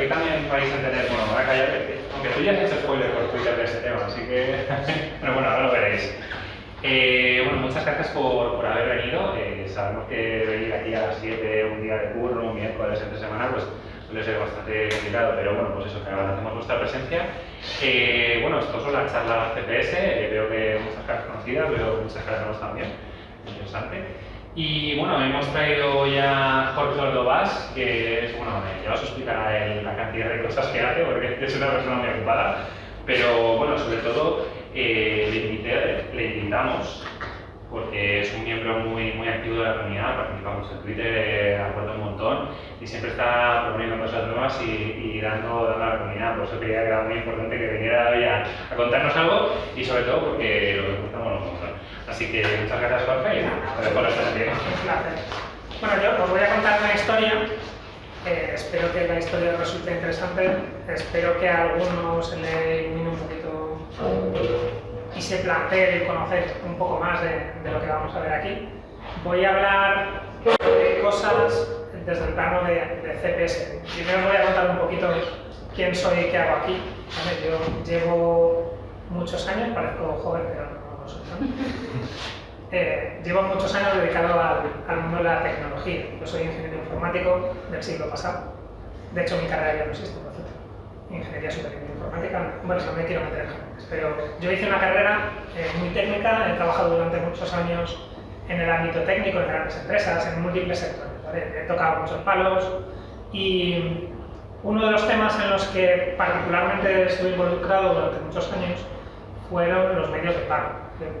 hoy también vais a tener, bueno, voy a callar, aunque tú ya has hecho spoiler por Twitter de este tema, así que, pero bueno, ahora lo veréis. Bueno, muchas gracias por haber venido. Sabemos que venir aquí a las 7, un día de curro, un miércoles entre semana, pues suele ser bastante complicado, pero bueno, pues eso, que agradecemos vuestra presencia. Bueno, esto son las charlas CPS, veo que muchas caras conocidas, veo muchas caras nuevas también, interesante. Y bueno, hemos traído ya a Jorge Ordovás, que es, bueno, ya os explicará la cantidad de cosas que hace, porque es una persona muy ocupada, pero bueno, sobre todo le invitamos porque es un miembro muy activo de la comunidad, participa mucho en Twitter, aporta un montón y siempre está proponiendo cosas nuevas y dando a la comunidad. Por eso creía que era muy importante que viniera hoy a contarnos algo y sobre todo porque lo que gustamos nos gusta. Así que muchas gracias, Jorge, y te dejo la presentación. Un placer. Bueno, yo os voy a contar una historia. Espero que la historia resulte interesante. Espero que a algunos se le ilumine un poquito y se plantee el conocer un poco más de lo que vamos a ver aquí. Voy a hablar de cosas desde el plano de CPS. Primero os voy a contar un poquito quién soy y qué hago aquí. ¿Vale? Yo llevo muchos años, parezco joven, pero no lo soy tanto. Llevo muchos años dedicado al mundo de la tecnología. Yo soy ingeniero informático del siglo pasado. De hecho, mi carrera ya no existe, por cierto. Ingeniería superior en informática. Bueno, no me quiero meter en jóvenes, pero yo hice una carrera muy técnica. He trabajado durante muchos años en el ámbito técnico, en grandes empresas, en múltiples sectores. ¿Vale? He tocado muchos palos y uno de los temas en los que particularmente estuve involucrado durante muchos años fueron los medios de pago.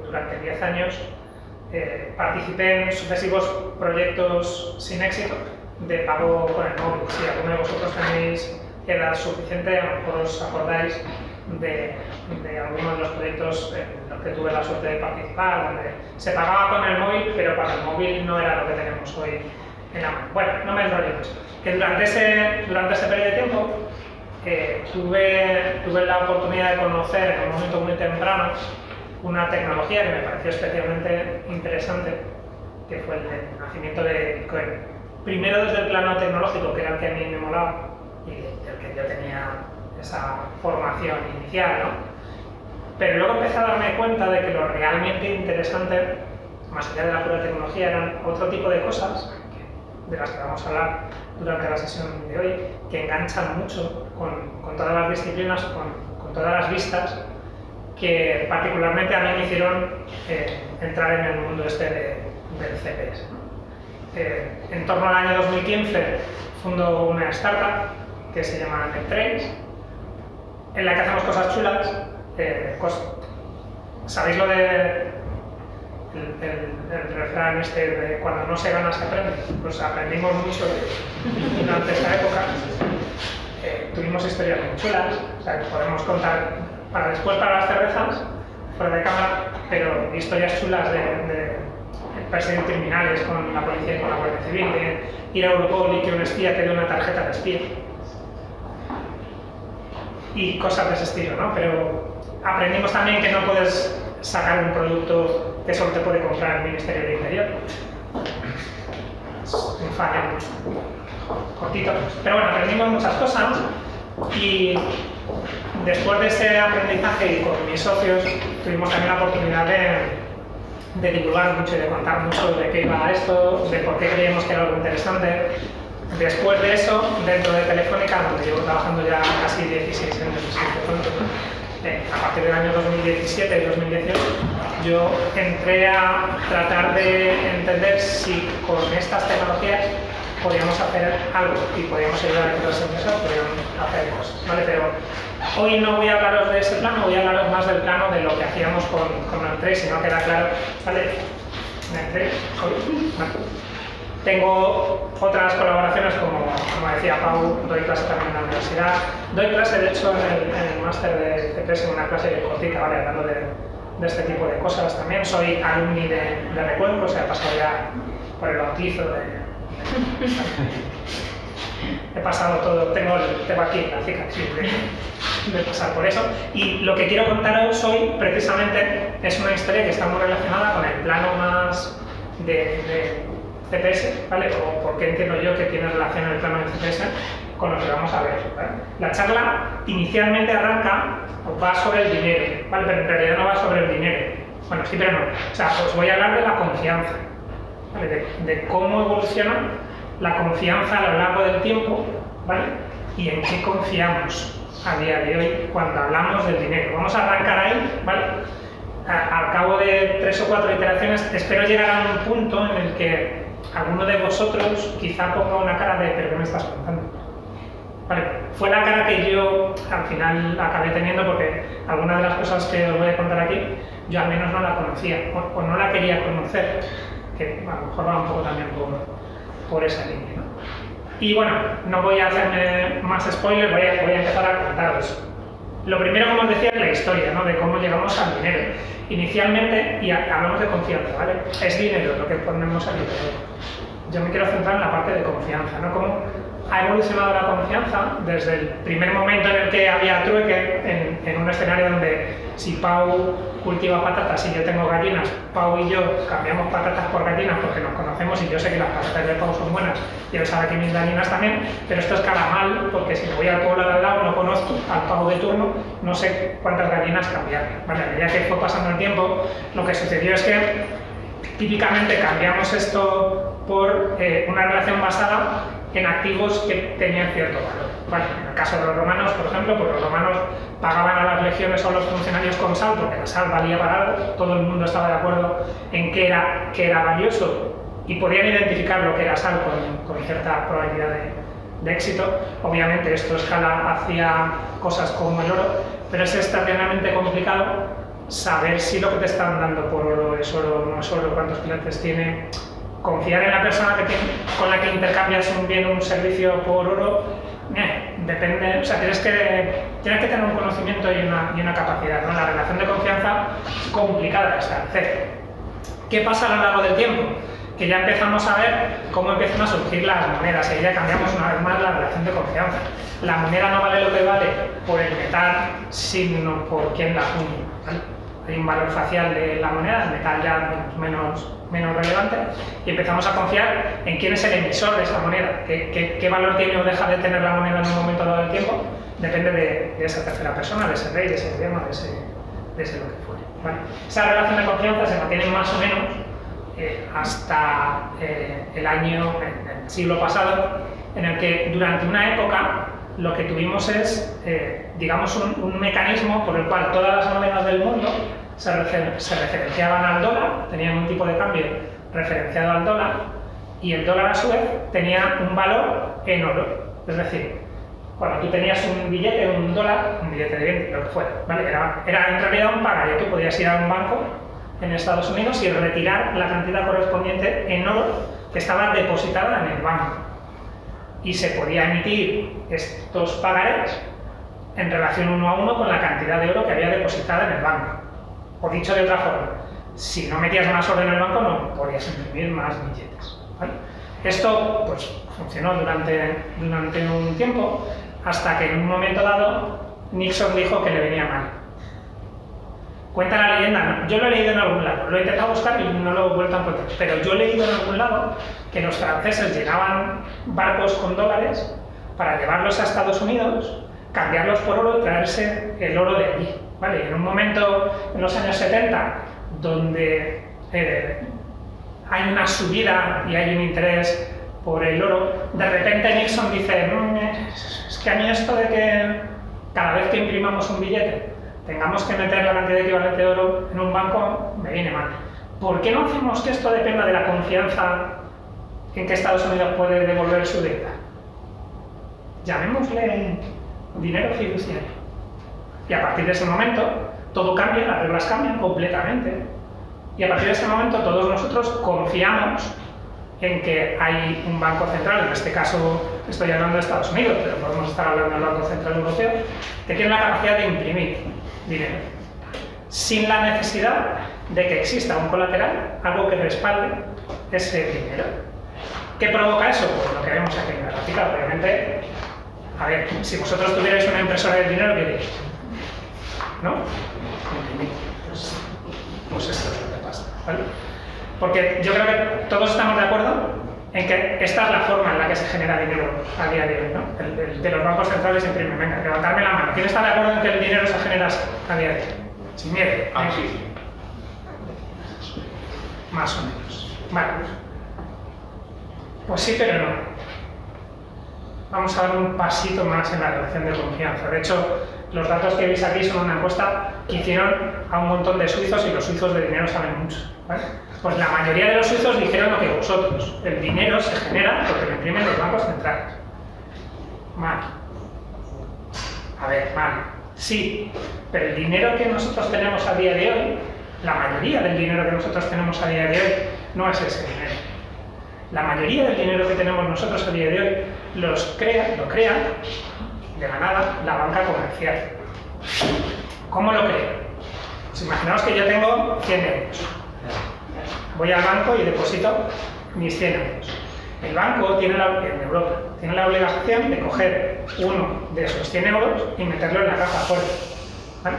Durante 10 años participé en sucesivos proyectos sin éxito de pago con el móvil. Si alguno de vosotros tenéis edad suficiente, a lo mejor os acordáis de algunos de los proyectos en los que tuve la suerte de participar, donde se pagaba con el móvil, pero para el móvil no era lo que tenemos hoy en la mano. Bueno, no me enrollo mucho. Que durante ese periodo de tiempo tuve la oportunidad de conocer en un momento muy temprano una tecnología que me pareció especialmente interesante, que fue el nacimiento de Bitcoin. Primero desde el plano tecnológico, que era el que a mí me molaba y del que yo tenía esa formación inicial, ¿no? Pero luego empecé a darme cuenta de que lo realmente interesante, más allá de la pura tecnología, eran otro tipo de cosas, de las que vamos a hablar durante la sesión de hoy, que enganchan mucho con todas las disciplinas, con todas las vistas, que particularmente a mí me hicieron entrar en el mundo este del CPS, ¿no? En torno al año 2015 fundo una startup que se llama NetTrace, en la que hacemos cosas chulas. ¿Sabéis lo de el refrán este de cuando no se gana se aprende? Pues aprendimos mucho durante esa época. Tuvimos historias muy chulas, o sea, que podemos contar para después para las cervezas, fuera de cámara, pero historias chulas de perseguir criminales con la policía y con la Guardia Civil, de ir a Europol y que un espía te dé una tarjeta de espía. Y cosas de ese estilo, ¿no? Pero aprendimos también que no puedes sacar un producto que solo te puede comprar el Ministerio del Interior. Es un fallo cortito. Pero bueno, aprendimos muchas cosas y después de ese aprendizaje y con mis socios tuvimos también la oportunidad de divulgar mucho y de contar mucho de qué iba esto, de por qué creíamos que era algo interesante. Después de eso, dentro de Telefónica, donde llevo trabajando ya casi 16 años, a partir del año 2017 y 2018, yo entré a tratar de entender si con estas tecnologías podíamos hacer algo y podíamos ayudar a que las empresas pudieran hacer cosas, ¿vale? Pero hoy no voy a hablaros de ese plano, voy a hablaros más del plano de lo que hacíamos con NetTrace, si no queda claro, ¿vale? NetTrace, vale. Tengo otras colaboraciones, como decía Pau, doy clase también en la universidad. Doy clase, de hecho, en el máster de CPS, en una clase cortita, ¿vale? Hablando de este tipo de cosas también. Soy alumni de Recuenco, o sea, he pasado ya por el bautizo he pasado todo, tengo aquí la cicatriz de pasar por eso. Y lo que quiero contaros hoy, precisamente, es una historia que está muy relacionada con el plano más de CPS, ¿vale? O porque entiendo yo que tiene relación en el plano de CPS, con lo que vamos a ver, ¿vale? La charla inicialmente arranca, va sobre el dinero, ¿vale? Pero en realidad no va sobre el dinero. Bueno, sí, pero no. O sea, os voy a hablar de la confianza, ¿vale? De cómo evoluciona la confianza a lo largo del tiempo, ¿vale? Y en qué confiamos a día de hoy cuando hablamos del dinero. Vamos a arrancar ahí, ¿vale? Al cabo de 3 o 4 iteraciones, espero llegar a un punto en el que alguno de vosotros quizá ponga una cara de ¿pero qué me estás contando? Vale, fue la cara que yo al final acabé teniendo porque algunas de las cosas que os voy a contar aquí yo al menos no la conocía o no la quería conocer, que a lo mejor va un poco también por esa línea, ¿no? Y bueno, no voy a hacerme más spoilers, voy a empezar a contaros. Lo primero, como os decía, es la historia, ¿no? De cómo llegamos al dinero. Inicialmente, y hablamos de confianza, ¿vale? Es dinero lo que ponemos al dinero. Yo me quiero centrar en la parte de confianza, ¿no? Cómo ha evolucionado la confianza desde el primer momento en el que había trueque, en un escenario donde si Pau cultiva patatas y yo tengo gallinas, Pau y yo cambiamos patatas por gallinas porque nos conocemos y yo sé que las patatas de Pau son buenas y él sabe que mis gallinas también, pero esto escala mal porque si me voy al pueblo de al lado no conozco al Pau de turno, no sé cuántas gallinas cambiar. Vale, a medida que fue pasando el tiempo, lo que sucedió es que típicamente cambiamos esto por una relación basada en activos que tenían cierto valor. Vale, en el caso de los romanos, por ejemplo, pues los romanos pagaban a las legiones o a los funcionarios con sal porque la sal valía para algo, todo el mundo estaba de acuerdo en que era valioso y podían identificar lo que era sal con cierta probabilidad de éxito. Obviamente esto escala hacia cosas como el oro, pero es extraordinariamente complicado saber si lo que te están dando por oro es oro o no es oro, cuántos clientes tiene. Confiar en la persona con la que intercambias un bien o un servicio por oro, depende, o sea, tienes que tener un conocimiento y una capacidad, ¿no? La relación de confianza es complicada de establecer. ¿Qué pasa a lo largo del tiempo? Que ya empezamos a ver cómo empiezan a surgir las monedas y ya cambiamos una vez más la relación de confianza. La moneda no vale lo que vale por el metal, sino por quién la acuña, ¿vale? Hay un valor facial de la moneda, el metal ya menos relevante, y empezamos a confiar en quién es el emisor de esa moneda, qué valor tiene o deja de tener la moneda en un momento dado del tiempo, depende de esa tercera persona, de ese rey, de ese gobierno, de ese lo que fuere, ¿vale? Esa relación de confianza se mantiene más o menos hasta el siglo pasado, en el que durante una época lo que tuvimos es, digamos, un mecanismo por el cual todas las monedas del mundo se referenciaban al dólar, tenían un tipo de cambio referenciado al dólar, y el dólar a su vez tenía un valor en oro. Es decir, cuando tú tenías un billete, un dólar, un billete de 20, lo que fuera, ¿vale? Era en realidad un pagaré. Tú podías ir a un banco en Estados Unidos y retirar la cantidad correspondiente en oro que estaba depositada en el banco. Y se podía emitir estos pagarés en relación 1 a 1 con la cantidad de oro que había depositada en el banco. O dicho de otra forma, si no metías más oro en el banco no podías imprimir más billetes, ¿vale? Esto pues funcionó durante un tiempo hasta que en un momento dado Nixon dijo que le venía mal. Cuenta la leyenda, ¿no? Yo lo he leído en algún lado, lo he intentado buscar y no lo he vuelto a encontrar, pero yo he leído en algún lado que los franceses llenaban barcos con dólares para llevarlos a Estados Unidos, cambiarlos por oro y traerse el oro de allí, ¿vale? Y en un momento, en los años 70, donde hay una subida y hay un interés por el oro, de repente Nixon dice, es que a mí esto de que cada vez que imprimamos un billete tengamos que meter la cantidad equivalente de oro en un banco, me viene mal. ¿Por qué no hacemos que esto dependa de la confianza en que Estados Unidos puede devolver su deuda? Llamémosle dinero fiduciario. Y a partir de ese momento, todo cambia, las reglas cambian completamente. Y a partir de ese momento, todos nosotros confiamos en que hay un banco central, en este caso estoy hablando de Estados Unidos, pero podemos estar hablando del Banco Central Europeo, que tiene la capacidad de imprimir dinero, sin la necesidad de que exista un colateral, algo que respalde ese dinero. ¿Qué provoca eso? Pues lo que vemos aquí en la gráfica. Obviamente, a ver, si vosotros tuvierais una impresora de dinero, ¿qué diréis? ¿No? Pues esto es lo que pasa, ¿vale? Porque yo creo que todos estamos de acuerdo en que esta es la forma en la que se genera dinero a día de hoy, ¿no? El de los bancos centrales imprimen. Venga, levantarme la mano. ¿Quién está de acuerdo en que el dinero se genera así, a día de hoy? Sin miedo. Ah, sí. Más o menos. Vale. Pues sí, pero no. Vamos a dar un pasito más en la relación de confianza. De hecho, los datos que veis aquí son una encuesta que hicieron a un montón de suizos y los suizos de dinero saben mucho, ¿vale? Pues la mayoría de los suizos dijeron lo que vosotros. El dinero se genera porque lo imprimen los bancos centrales. Mal. A ver, mal. Sí, pero el dinero que nosotros tenemos a día de hoy, la mayoría del dinero que nosotros tenemos a día de hoy, no es ese dinero. La mayoría del dinero que tenemos nosotros a día de hoy lo crea de la nada la banca comercial. ¿Cómo lo crea? Pues imaginaos que yo tengo 100 euros. Voy al banco y deposito mis 100 euros. El banco en Europa tiene la obligación de coger uno de esos 100 euros y meterlo en la caja fuerte, ¿vale?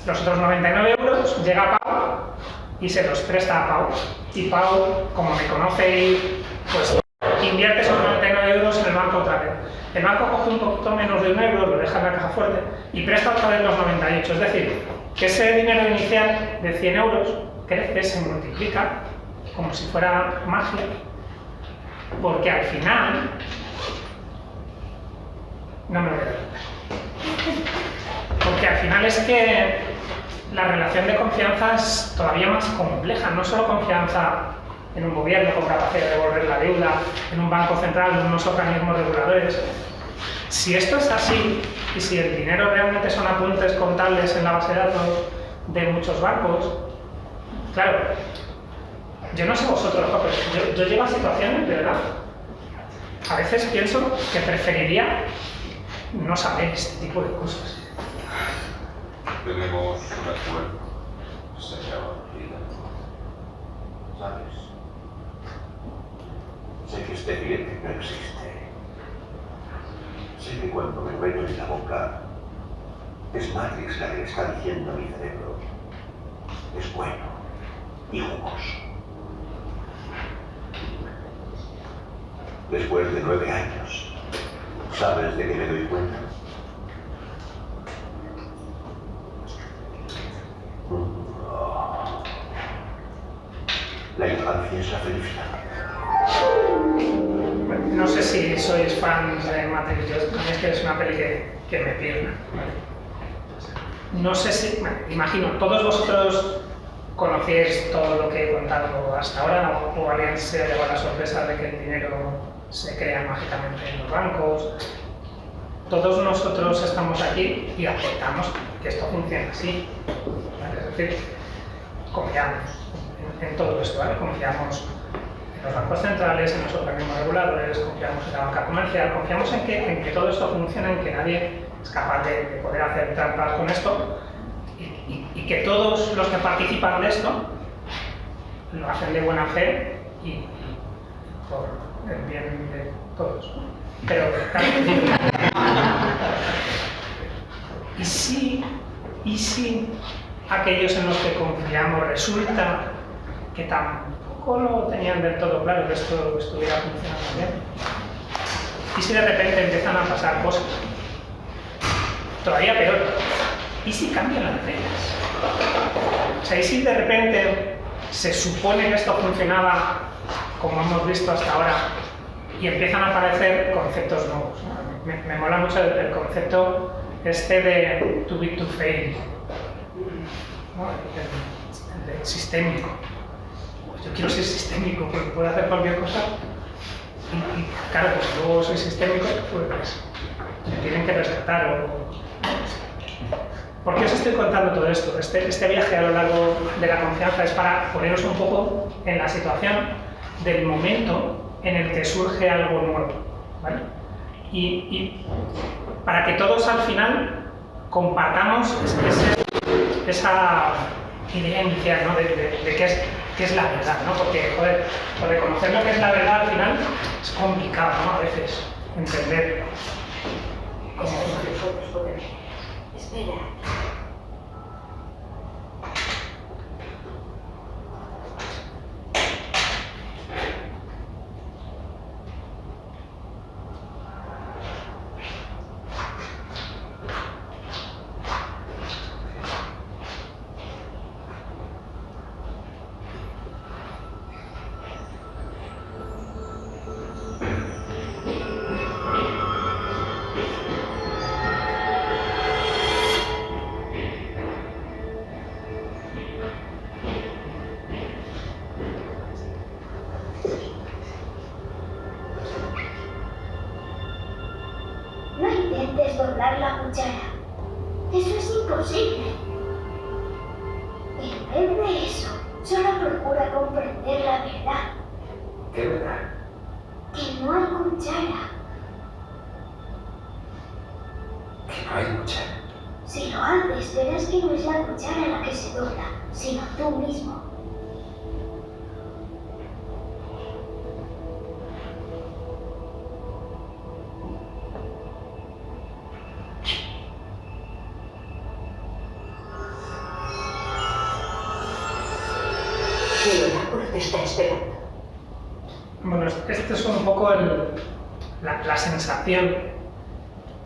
Los otros 99 euros llega a Pau y se los presta a Pau. Y Pau, como me conoce, pues invierte esos 99 euros en el banco otra vez. El banco coge un poquito menos de 1 euro, lo deja en la caja fuerte y presta otra vez los 98. Es decir, que ese dinero inicial de 100 euros crece, se multiplica, como si fuera magia, porque al final... No me voy a dar. Porque al final es que la relación de confianza es todavía más compleja, no solo confianza en un gobierno con capacidad de devolver la deuda, en un banco central, en unos organismos reguladores. Si esto es así, y si el dinero realmente son apuntes contables en la base de datos de muchos bancos, claro, yo no sé vosotros, pero yo llego a situaciones, de verdad, a veces pienso que preferiría no saber este tipo de cosas. Tenemos un acuerdo, se llama vida. ¿Sabes? Sé que este cliente no existe. Sé que cuando me meto en la boca, es Matrix la que le está diciendo a mi cerebro. Es bueno y jugoso. Después de 9 años, ¿sabes de qué me doy cuenta? La infancia es la felicidad. No sé si sois fans de Matrix, yo también es que es una peli que me pierda. No sé si, bueno, imagino, todos vosotros conocéis todo lo que he contado hasta ahora, o alguien se ha llevado la sorpresa de que el dinero se crea mágicamente en los bancos. Todos nosotros estamos aquí y aceptamos que esto funciona así, ¿vale? Es decir, confiamos en todo esto, ¿vale? Confiamos en los bancos centrales, en los organismos reguladores, confiamos en la banca comercial, confiamos en que todo esto funcione, en que nadie es capaz de poder hacer trampas con esto y que todos los que participan de esto lo hacen de buena fe y por el bien de todos. Pero, claro, ¿y si aquellos en los que confiamos resulta que tampoco lo tenían del todo claro que esto estuviera funcionando bien? ¿Y si de repente empiezan a pasar cosas? Todavía peor, ¿y si cambian las reglas? O sea, ¿y si de repente se supone que esto funcionaba como hemos visto hasta ahora y empiezan a aparecer conceptos nuevos, ¿no? Me mola mucho el concepto este de too big to fail, ¿no? El sistémico. Pues yo quiero ser sistémico porque puedo hacer cualquier cosa y claro, pues si luego soy sistémico, pues me tienen que respetar. ¿Por qué os estoy contando todo esto? Este viaje a lo largo de la confianza es para poneros un poco en la situación del momento en el que surge algo nuevo, ¿vale? Y para que todos al final compartamos esa idea inicial, ¿no? de qué es la verdad, ¿no? Porque, joder, por reconocer lo que es la verdad al final es complicado, ¿no? A veces entender cómo funciona. Espera. intentes doblar la cuchara. Eso es imposible. En vez de eso, solo procura comprender la verdad. ¿Qué verdad? Que no hay cuchara. Que no hay cuchara. Si lo haces, verás que no es la cuchara la que se dobla, sino tú mismo. El oráculo te está esperando. Bueno, este es un poco la sensación,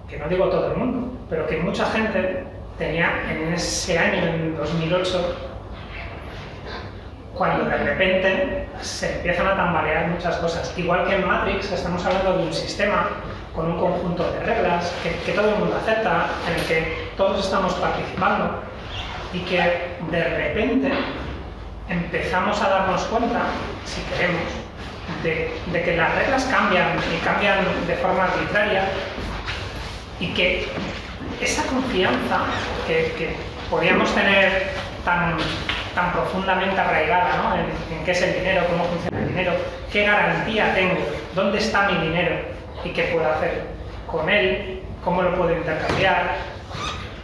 que no digo todo el mundo, pero que mucha gente tenía en ese año, en 2008, cuando de repente se empiezan a tambalear muchas cosas. Igual que en Matrix, estamos hablando de un sistema con un conjunto de reglas que todo el mundo acepta, en el que todos estamos participando, y que de repente empezamos a darnos cuenta, si queremos, de que las reglas cambian y cambian de forma arbitraria, y que esa confianza que podíamos tener tan profundamente arraigada, ¿no? en qué es el dinero, cómo funciona el dinero, qué garantía tengo, dónde está mi dinero y qué puedo hacer con él, cómo lo puedo intercambiar,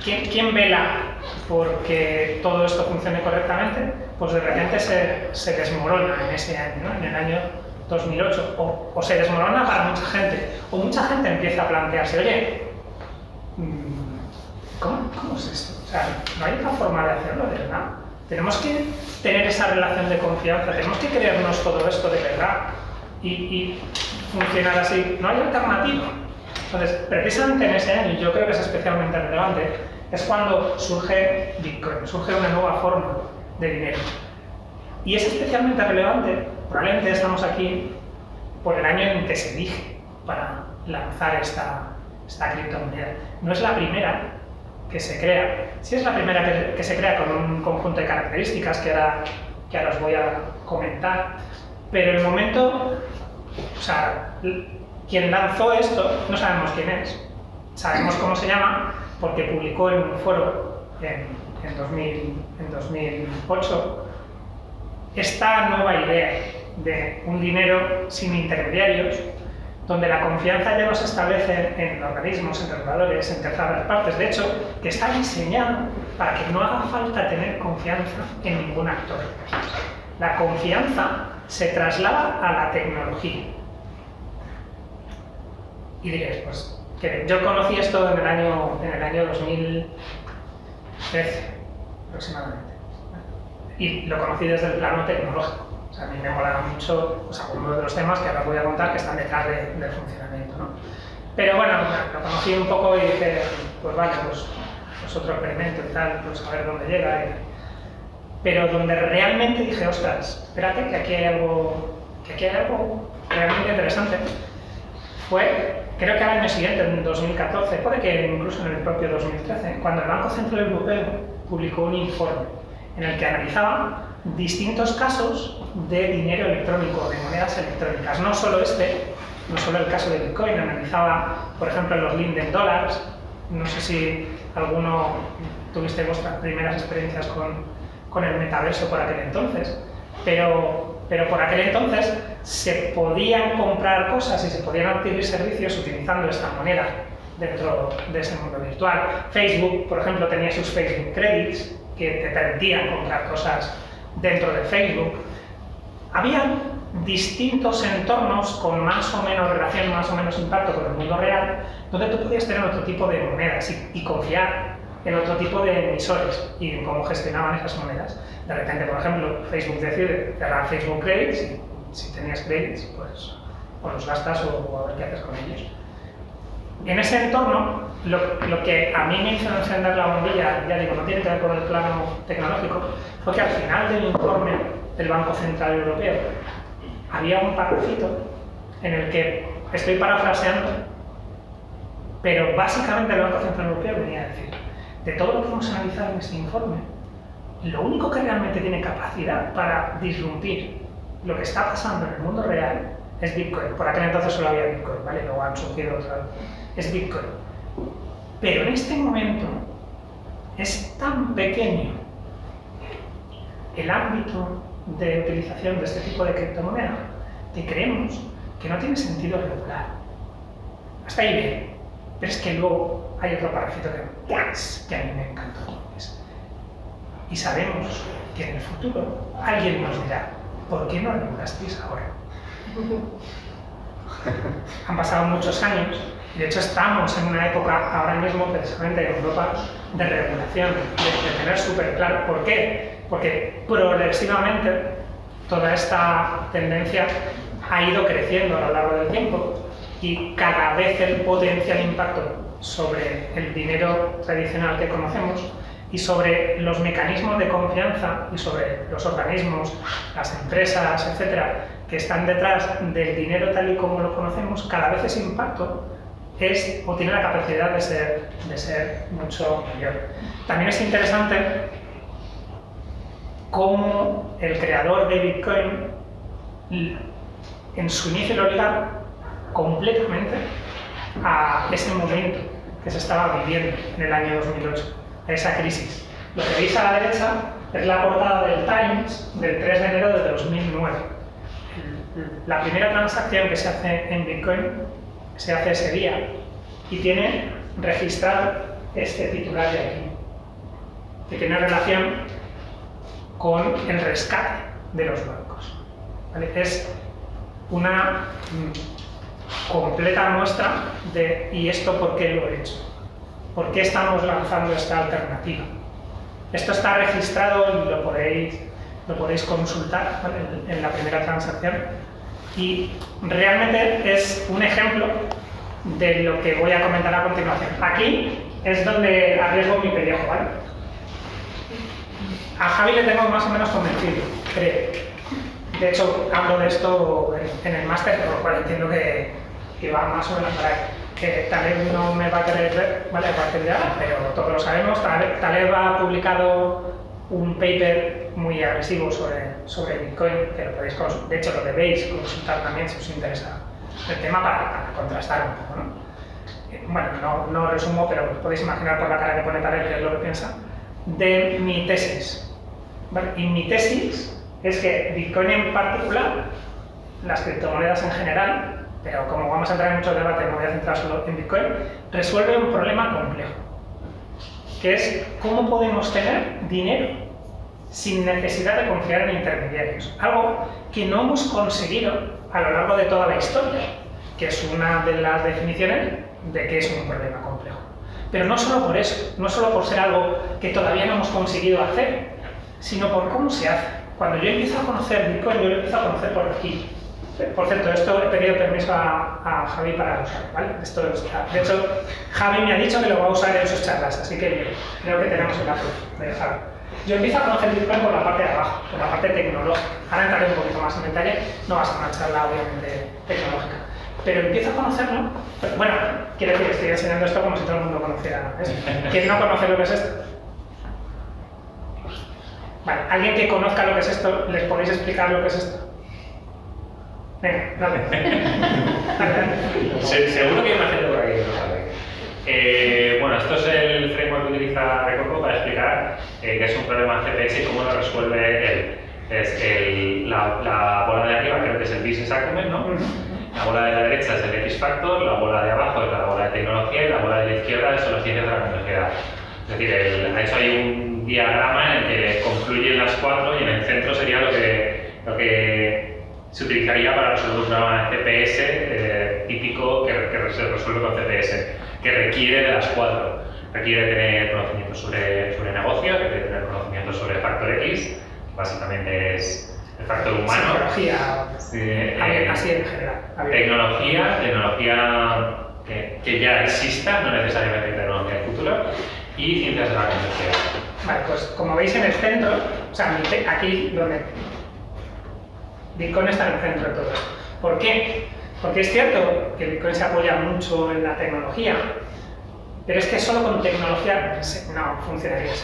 quién vela porque todo esto funcione correctamente, pues de repente se desmorona en ese año, ¿no? En el año 2008, o se desmorona para mucha gente, o mucha gente empieza a plantearse, oye, ¿cómo es esto? O sea, no hay otra forma de hacerlo, de verdad. Tenemos que tener esa relación de confianza, tenemos que creernos todo esto de verdad y funcionar así. No hay alternativa. Entonces, precisamente en ese año, yo creo que es especialmente relevante, es cuando surge Bitcoin, surge una nueva forma de dinero. Y es especialmente relevante, probablemente estamos aquí por el año en que se elige para lanzar esta criptomoneda. No es la primera que se crea, sí es la primera que se crea con un conjunto de características que ahora os voy a comentar, pero el momento, o sea, quien lanzó esto, no sabemos quién es, sabemos cómo se llama porque publicó en un foro en 2008 esta nueva idea de un dinero sin intermediarios, donde la confianza ya no se establece en organismos, en reguladores, en terceras partes, de hecho, que está diseñado para que no haga falta tener confianza en ningún actor. La confianza se traslada a la tecnología. Y diréis, pues, que yo conocí esto en el año 2013, aproximadamente. Y lo conocí desde el plano tecnológico. O sea, a mí me molaba mucho, pues, algunos de los temas que ahora voy a contar que están detrás del funcionamiento, ¿no? Pero bueno, lo conocí un poco y dije, pues vale, pues otro experimento y tal, pues a ver dónde llega. Pero donde realmente dije, ostras, espérate, que aquí hay algo realmente interesante, fue, creo que al año siguiente, en 2014, puede que incluso en el propio 2013, cuando el Banco Central Europeo publicó un informe en el que analizaba distintos casos de dinero electrónico, de monedas electrónicas. No solo no solo el caso de Bitcoin, analizaba, por ejemplo, los Linden Dollars. No sé si alguno tuviste vuestras primeras experiencias con el metaverso por aquel entonces, pero por aquel entonces se podían comprar cosas y se podían adquirir servicios utilizando esta moneda dentro de ese mundo virtual. Facebook, por ejemplo, tenía sus Facebook Credits que te permitían comprar cosas dentro de Facebook. Había distintos entornos con más o menos relación, más o menos impacto con el mundo real, donde tú podías tener otro tipo de monedas y confiar en otro tipo de emisores y en cómo gestionaban esas monedas. De repente, por ejemplo, Facebook decide cerrar Facebook Credits y si tenías credits, pues o los gastas o a ver qué haces con ellos. Y en ese entorno, lo que a mí me hizo encender la bombilla, ya digo, no tiene que ver con el plano tecnológico, fue que al final del informe del Banco Central Europeo había un parrafito en el que, estoy parafraseando, pero básicamente el Banco Central Europeo venía a decir, de todo lo que hemos analizado en este informe, lo único que realmente tiene capacidad para disrumpir lo que está pasando en el mundo real es Bitcoin. Por aquel entonces solo había Bitcoin, ¿vale? Luego han surgido otras. Es Bitcoin. Pero en este momento es tan pequeño el ámbito de utilización de este tipo de criptomoneda que creemos que no tiene sentido regular. Hasta ahí bien. Pero es que luego hay otro parrafito que a mí me encantó. Y sabemos que en el futuro alguien nos dirá, ¿por qué no regulasteis ahora? Han pasado muchos años y de hecho estamos en una época ahora mismo, precisamente en Europa, de regulación, de tener súper claro. ¿Por qué? Porque progresivamente toda esta tendencia ha ido creciendo a lo largo del tiempo y cada vez el potencial impacto sobre el dinero tradicional que conocemos y sobre los mecanismos de confianza y sobre los organismos, las empresas, etcétera, que están detrás del dinero tal y como lo conocemos, cada vez ese impacto es o tiene la capacidad de ser mucho mayor. También es interesante cómo el creador de Bitcoin en su inicio lo liga completamente a ese momento que se estaba viviendo en el año 2008, a esa crisis. Lo que veis a la derecha es la portada del Times del 3 de enero de 2009. La primera transacción que se hace en Bitcoin se hace ese día y tiene registrado este titular de aquí, que tiene relación con el rescate de los bancos. ¿Vale? Es una completa muestra de ¿y esto por qué lo he hecho? ¿Por qué estamos lanzando esta alternativa? Esto está registrado y lo podéis consultar, ¿vale? En la primera transacción y realmente es un ejemplo de lo que voy a comentar a continuación. Aquí es donde arriesgo mi pellejo, ¿vale? A Javi le tengo más o menos convencido, creo. De hecho, hablo de esto en el máster, por lo cual entiendo que va más o menos por ahí. Que Taleb no me va a querer ver, ¿vale? A partir de ahora, pero todos lo sabemos. Taleb ha publicado un paper muy agresivo sobre Bitcoin, que lo podéis, de hecho lo debéis consultar también si os interesa el tema para contrastar un poco, ¿no? Bueno, no resumo, pero os podéis imaginar por la cara que pone Taleb qué es lo que piensa de mi tesis. ¿Vale? Y mi tesis es que Bitcoin en particular, las criptomonedas en general, pero como vamos a entrar en mucho debate, me voy a centrar solo en Bitcoin, resuelve un problema complejo, que es cómo podemos tener dinero sin necesidad de confiar en intermediarios. Algo que no hemos conseguido a lo largo de toda la historia, que es una de las definiciones de que es un problema complejo. Pero no solo por eso, no solo por ser algo que todavía no hemos conseguido hacer, sino por cómo se hace. Cuando yo empiezo a conocer Bitcoin, yo lo empiezo a conocer por aquí. Por cierto, esto he pedido permiso a Javi para usarlo, ¿vale? De hecho, Javi me ha dicho que lo va a usar en sus charlas, así que creo que tenemos el apoyo de Javi. Yo empiezo a conocer Bitcoin por la parte de abajo, por la parte tecnológica. Ahora entraré un poquito más en detalle, no va a ser una charla obviamente tecnológica. Pero empiezo a conocerlo, bueno, quiero decir, estoy enseñando esto como si todo el mundo conociera esto. ¿Quién no conoce lo que es esto? Vale, alguien que conozca lo que es esto, ¿les podéis explicar lo que es esto? Venga, dale. Seguro que hay más gente por aquí que lo sabe. Bueno, esto es el framework que utiliza Recoco para explicar qué es un problema CPS y cómo lo resuelve él. Es la bola de arriba, creo que es el business acumen, ¿no? La bola de la derecha es el X factor, la bola de abajo es la bola de tecnología y la bola de la izquierda son las ciencias de la complejidad. Es decir, él ha hecho ahí un diagrama en el que confluyen las cuatro y en el centro sería lo que se utilizaría para resolver un problema de CPS típico que se resuelve con CPS, que requiere de las cuatro. Requiere tener conocimiento sobre negocio, requiere tener conocimiento sobre factor X, básicamente es el factor humano. Tecnología, así en general. Tecnología que ya exista, no necesariamente tecnología del futuro, y ciencias de la complejidad. Vale, pues como veis en el centro, o sea, aquí donde Bitcoin está en el centro de todo esto. ¿Por qué? Porque es cierto que Bitcoin se apoya mucho en la tecnología, pero es que solo con tecnología no funcionaría,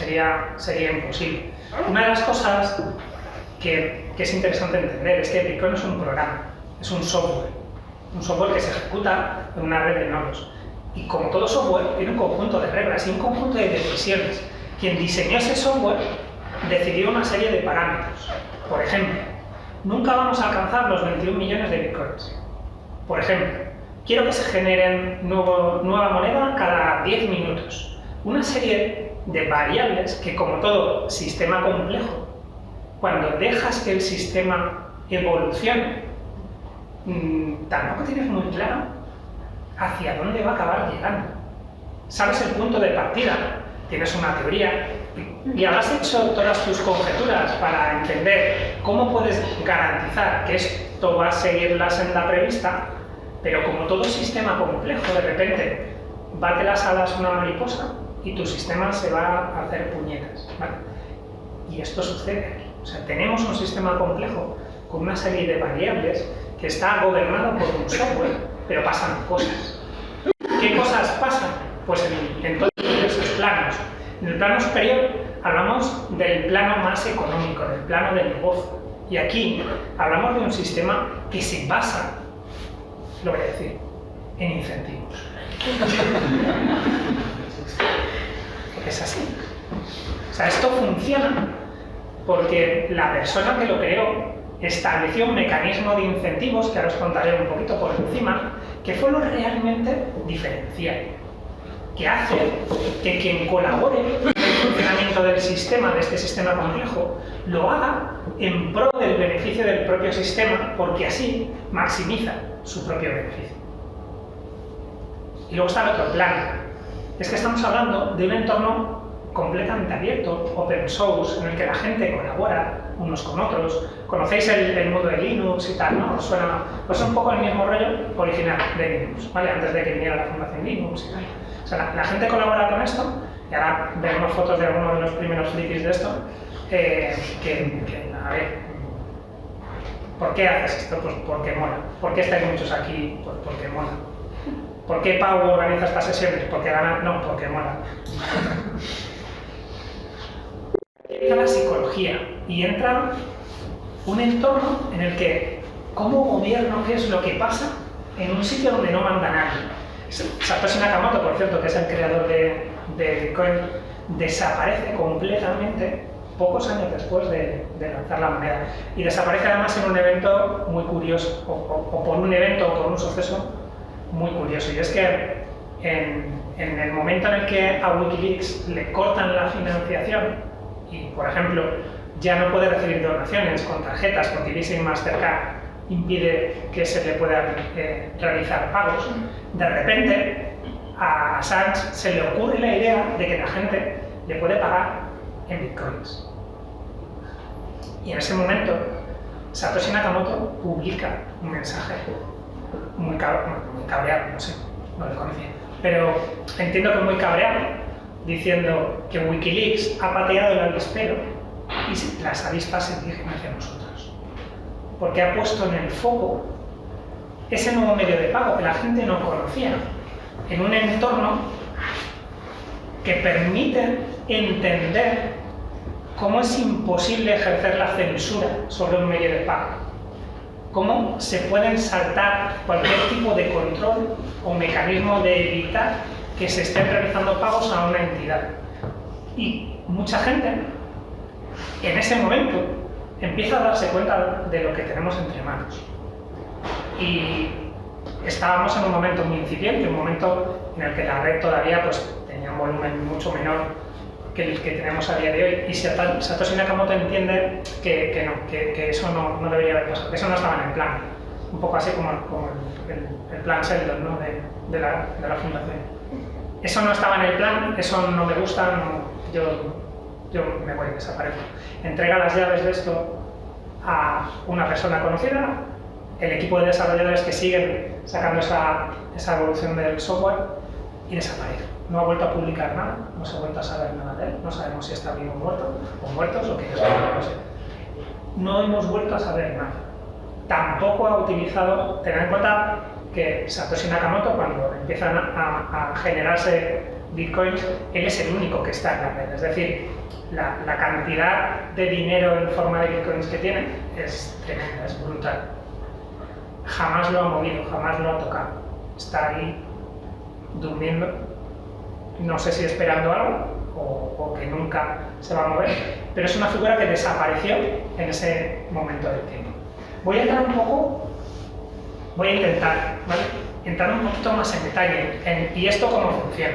sería imposible. Una de las cosas que es interesante entender es que Bitcoin es un programa, es un software que se ejecuta en una red de nodos. Y como todo software, tiene un conjunto de reglas y un conjunto de decisiones. Quien diseñó ese software decidió una serie de parámetros. Por ejemplo, nunca vamos a alcanzar los 21 millones de bitcoins. Por ejemplo, quiero que se generen nueva moneda cada 10 minutos. Una serie de variables que, como todo sistema complejo, cuando dejas que el sistema evolucione, tampoco tienes muy claro hacia dónde va a acabar llegando. Sabes el punto de partida, tienes una teoría y habrás hecho todas tus conjeturas para entender cómo puedes garantizar que esto va a seguir la senda prevista, pero como todo sistema complejo, de repente bate las alas una mariposa y tu sistema se va a hacer puñetas, ¿vale? Y esto sucede aquí. O sea, tenemos un sistema complejo con una serie de variables que está gobernado por un software, pero pasan cosas. ¿Qué cosas pasan? Pues en todos esos planos. En el plano superior hablamos del plano más económico, del plano del negocio. Y aquí hablamos de un sistema que se basa, lo voy a decir, en incentivos. Es así. O sea, esto funciona porque la persona que lo creó estableció un mecanismo de incentivos, que ahora os contaré un poquito por encima, que fue lo realmente diferencial, que hace que quien colabore en el funcionamiento del sistema, de este sistema complejo, lo haga en pro del beneficio del propio sistema, porque así maximiza su propio beneficio. Y luego está el otro plano. Es que estamos hablando de un entorno completamente abierto, open source, en el que la gente colabora unos con otros. Conocéis el modo de Linux y tal, ¿no? Suena, pues un poco el mismo rollo original de Linux, ¿vale? Antes de que viniera la fundación Linux y tal. O sea, la gente colabora con esto, y ahora veremos fotos de algunos de los primeros frikis de esto, a ver, ¿por qué haces esto? Pues porque mola. ¿Por qué estáis muchos aquí? Pues porque mola. ¿Por qué Pau organiza estas sesiones? ¿Porque gana? No, porque mola. Entra la psicología y entra un entorno en el que, como gobierno, ¿qué es lo que pasa en un sitio donde no manda nadie? Satoshi Nakamoto, por cierto, que es el creador de Bitcoin, desaparece completamente pocos años después de lanzar la moneda. Y desaparece además en un evento muy curioso, o por un evento o por un suceso muy curioso. Y es que en el momento en el que a Wikileaks le cortan la financiación y, por ejemplo, ya no puede recibir donaciones con tarjetas porque Visa y Mastercard impide que se le puedan realizar pagos, de repente a Assange se le ocurre la idea de que la gente le puede pagar en bitcoins. Y en ese momento Satoshi Nakamoto publica un mensaje muy cabreado, no sé, no lo conocía, pero entiendo que muy cabreado, diciendo que Wikileaks ha pateado el avispero y las avispas se dirigen hacia nosotros. Porque ha puesto en el foco ese nuevo medio de pago que la gente no conocía, en un entorno que permite entender cómo es imposible ejercer la censura sobre un medio de pago, cómo se pueden saltar cualquier tipo de control o mecanismo de evitar que se estén realizando pagos a una entidad. Y mucha gente, en ese momento, empieza a darse cuenta de lo que tenemos entre manos. Y estábamos en un momento muy incipiente, un momento en el que la red todavía pues, tenía un volumen mucho menor que el que tenemos a día de hoy. Y Satoshi Nakamoto entiende que eso no debería haber pasado, que eso no estaba en el plan. Un poco así como el plan Sheldon, ¿no? de la fundación. Eso no estaba en el plan, eso no me gusta, yo me voy, desaparezco. Entrega las llaves de esto a una persona conocida, el equipo de desarrolladores que siguen sacando esa evolución del software y desaparece. No ha vuelto a publicar nada, no se ha vuelto a saber nada de él, no sabemos si está vivo o muerto, o muertos, o que yo no sé. No hemos vuelto a saber nada. Tampoco ha utilizado, tened en cuenta que Satoshi Nakamoto, cuando empiezan a generarse bitcoins, él es el único que está en la red. Es decir, la cantidad de dinero en forma de bitcoins que tiene es tremenda, es brutal. Jamás lo ha movido, jamás lo ha tocado. Está ahí durmiendo, no sé si esperando algo o que nunca se va a mover, pero es una figura que desapareció en ese momento del tiempo. Voy a intentar, ¿vale?, entrar un poquito más en detalle y esto cómo funciona.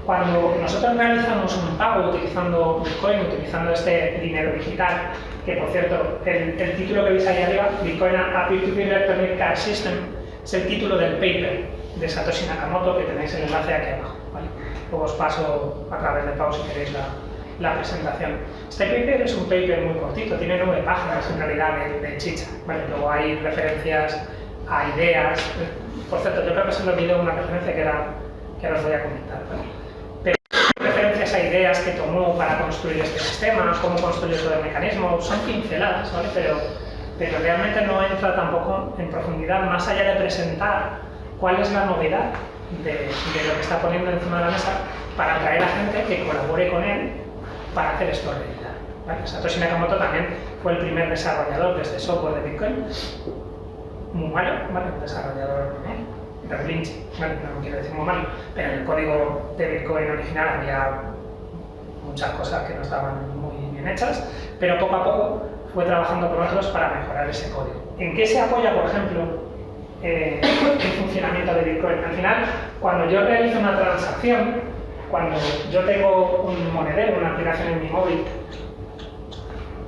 Cuando nosotros realizamos un pago utilizando Bitcoin, utilizando este dinero digital, que por cierto, el título que veis ahí arriba, Bitcoin a Peer-to-Peer Electronic Cash System, es el título del paper de Satoshi Nakamoto, que tenéis el enlace aquí abajo, ¿vale? Luego os paso a través de Pau si queréis la presentación. Este paper es un paper muy cortito, tiene 9 páginas en realidad de chicha, ¿vale? Luego hay referencias a ideas. Por cierto, yo creo que se me olvidó una referencia que ahora os voy a comentar, ¿vale? Pero referencias a ideas que tomó para construir este sistema, cómo construyó todo el mecanismo, son pinceladas, ¿vale? Pero realmente no entra tampoco en profundidad, más allá de presentar cuál es la novedad de lo que está poniendo encima de la mesa para atraer a gente que colabore con él para hacer esto realidad, ¿vale? Satoshi Nakamoto también fue el primer desarrollador de este software de Bitcoin, muy malo, ¿vale? Un desarrollador Berlinchi, ¿vale? No quiero decir muy malo, pero en el código de Bitcoin original había muchas cosas que no estaban muy bien hechas, pero poco a poco fue trabajando con otros para mejorar ese código. ¿En qué se apoya, por ejemplo, el funcionamiento de Bitcoin? Al final, cuando yo realizo una transacción, cuando yo tengo un monedero, una aplicación en mi móvil,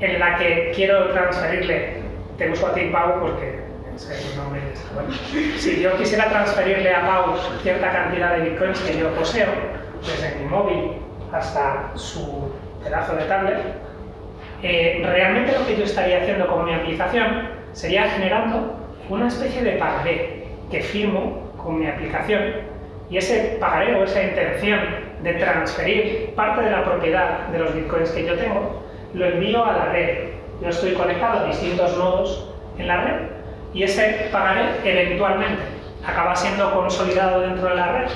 en la que quiero transferirle, te uso a ti, Pau, porque es el nombre de esta, bueno. Si yo quisiera transferirle a Pau cierta cantidad de Bitcoins que yo poseo, desde mi móvil hasta su pedazo de tablet, realmente lo que yo estaría haciendo con mi aplicación sería generando una especie de pagaré que firmo con mi aplicación, y ese pagaré o esa intención de transferir parte de la propiedad de los bitcoins que yo tengo lo envío a la red. Yo estoy conectado a distintos nodos en la red y ese pagaré eventualmente acaba siendo consolidado dentro de la red.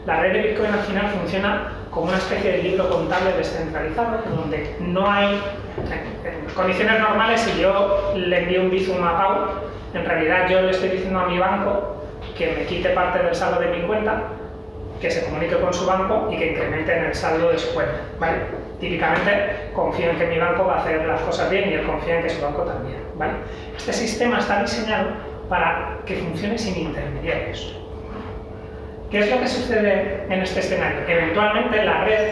La red de Bitcoin al final funciona como una especie de libro contable descentralizado, donde no hay, en condiciones normales, si yo le envío un Bizum a Pau, en realidad yo le estoy diciendo a mi banco que me quite parte del saldo de mi cuenta, que se comunique con su banco y que incremente en el saldo de su cuenta, ¿vale? Típicamente confío en que mi banco va a hacer las cosas bien y él confía en que su banco también, ¿vale? Este sistema está diseñado para que funcione sin intermediarios. ¿Qué es lo que sucede en este escenario? Eventualmente la red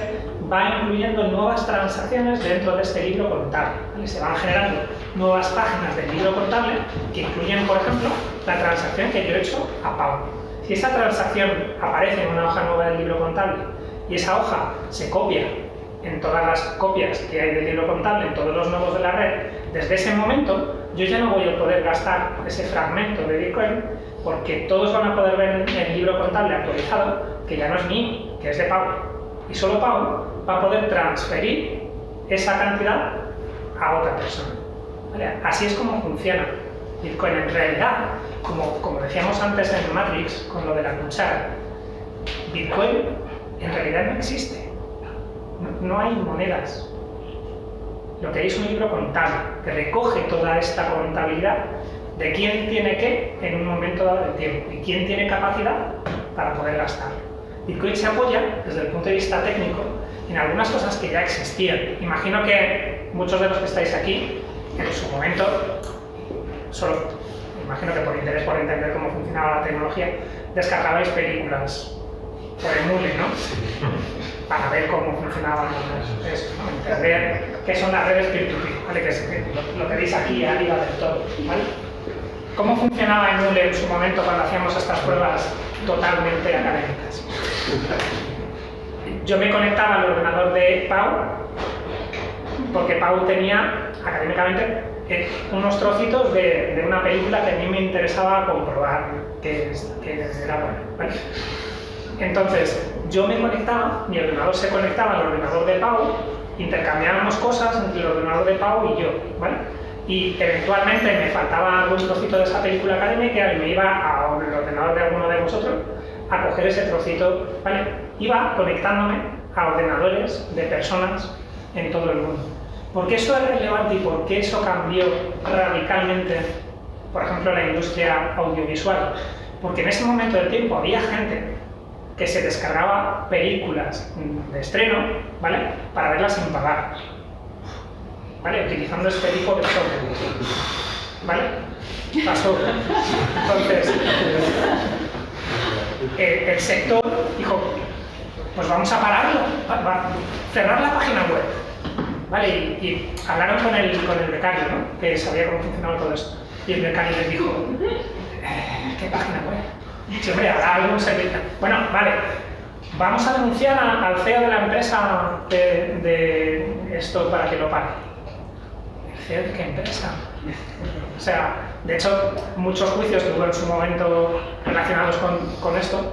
va incluyendo nuevas transacciones dentro de este libro contable, ¿vale? Se van generando nuevas páginas del libro contable que incluyen, por ejemplo, la transacción que yo he hecho a Pau. Si esa transacción aparece en una hoja nueva del libro contable y esa hoja se copia en todas las copias que hay del libro contable, en todos los nodos de la red, desde ese momento yo ya no voy a poder gastar ese fragmento de Bitcoin, porque todos van a poder ver el libro contable actualizado, que ya no es mío, que es de Pau. Y solo Pau va a poder transferir esa cantidad a otra persona, ¿vale? Así es como funciona Bitcoin. En realidad, como decíamos antes en Matrix, con lo de la cuchara, Bitcoin en realidad no existe. No hay monedas. Lo que hay es un libro contable que recoge toda esta contabilidad de quién tiene qué en un momento dado del tiempo y quién tiene capacidad para poder gastarlo. Bitcoin se apoya, desde el punto de vista técnico, en algunas cosas que ya existían. Imagino que muchos de los que estáis aquí, en su momento, imagino que por interés por entender cómo funcionaba la tecnología, descargabais películas por emule, ¿no? Para ver cómo funcionaban eso, ¿no? Entender qué son las redes peer-to-peer, ¿vale? Que lo tenéis aquí arriba del todo, ¿vale? ¿Cómo funcionaba Emule en su momento cuando hacíamos estas pruebas totalmente académicas? Yo me conectaba al ordenador de Pau, porque Pau tenía, académicamente, unos trocitos de una película que a mí me interesaba comprobar que era buena, ¿vale? Entonces, yo me conectaba, mi ordenador se conectaba al ordenador de Pau, intercambiábamos cosas entre el ordenador de Pau y yo, ¿vale? Y eventualmente me faltaba algún trocito de esa película académica y me iba al ordenador de alguno de vosotros a coger ese trocito, ¿vale? Iba conectándome a ordenadores de personas en todo el mundo. ¿Por qué eso es relevante y por qué eso cambió radicalmente, por ejemplo, la industria audiovisual? Porque en ese momento del tiempo había gente que se descargaba películas de estreno, ¿vale? Para verlas sin pagar, ¿vale? Utilizando este tipo de software, ¿vale? Pasó. Entonces, el sector dijo, pues vamos a pararlo, cerrar la página web, ¿vale? Y hablaron con el becario, ¿no? Que sabía cómo funcionaba todo esto. Y el becario les dijo, ¿qué página web? Sí, hombre, habrá algún servicio. Bueno, vale, vamos a denunciar al CEO de la empresa de esto para que lo pague. ¿El CEO de qué empresa? O sea, de hecho, muchos juicios que hubo en su momento relacionados con esto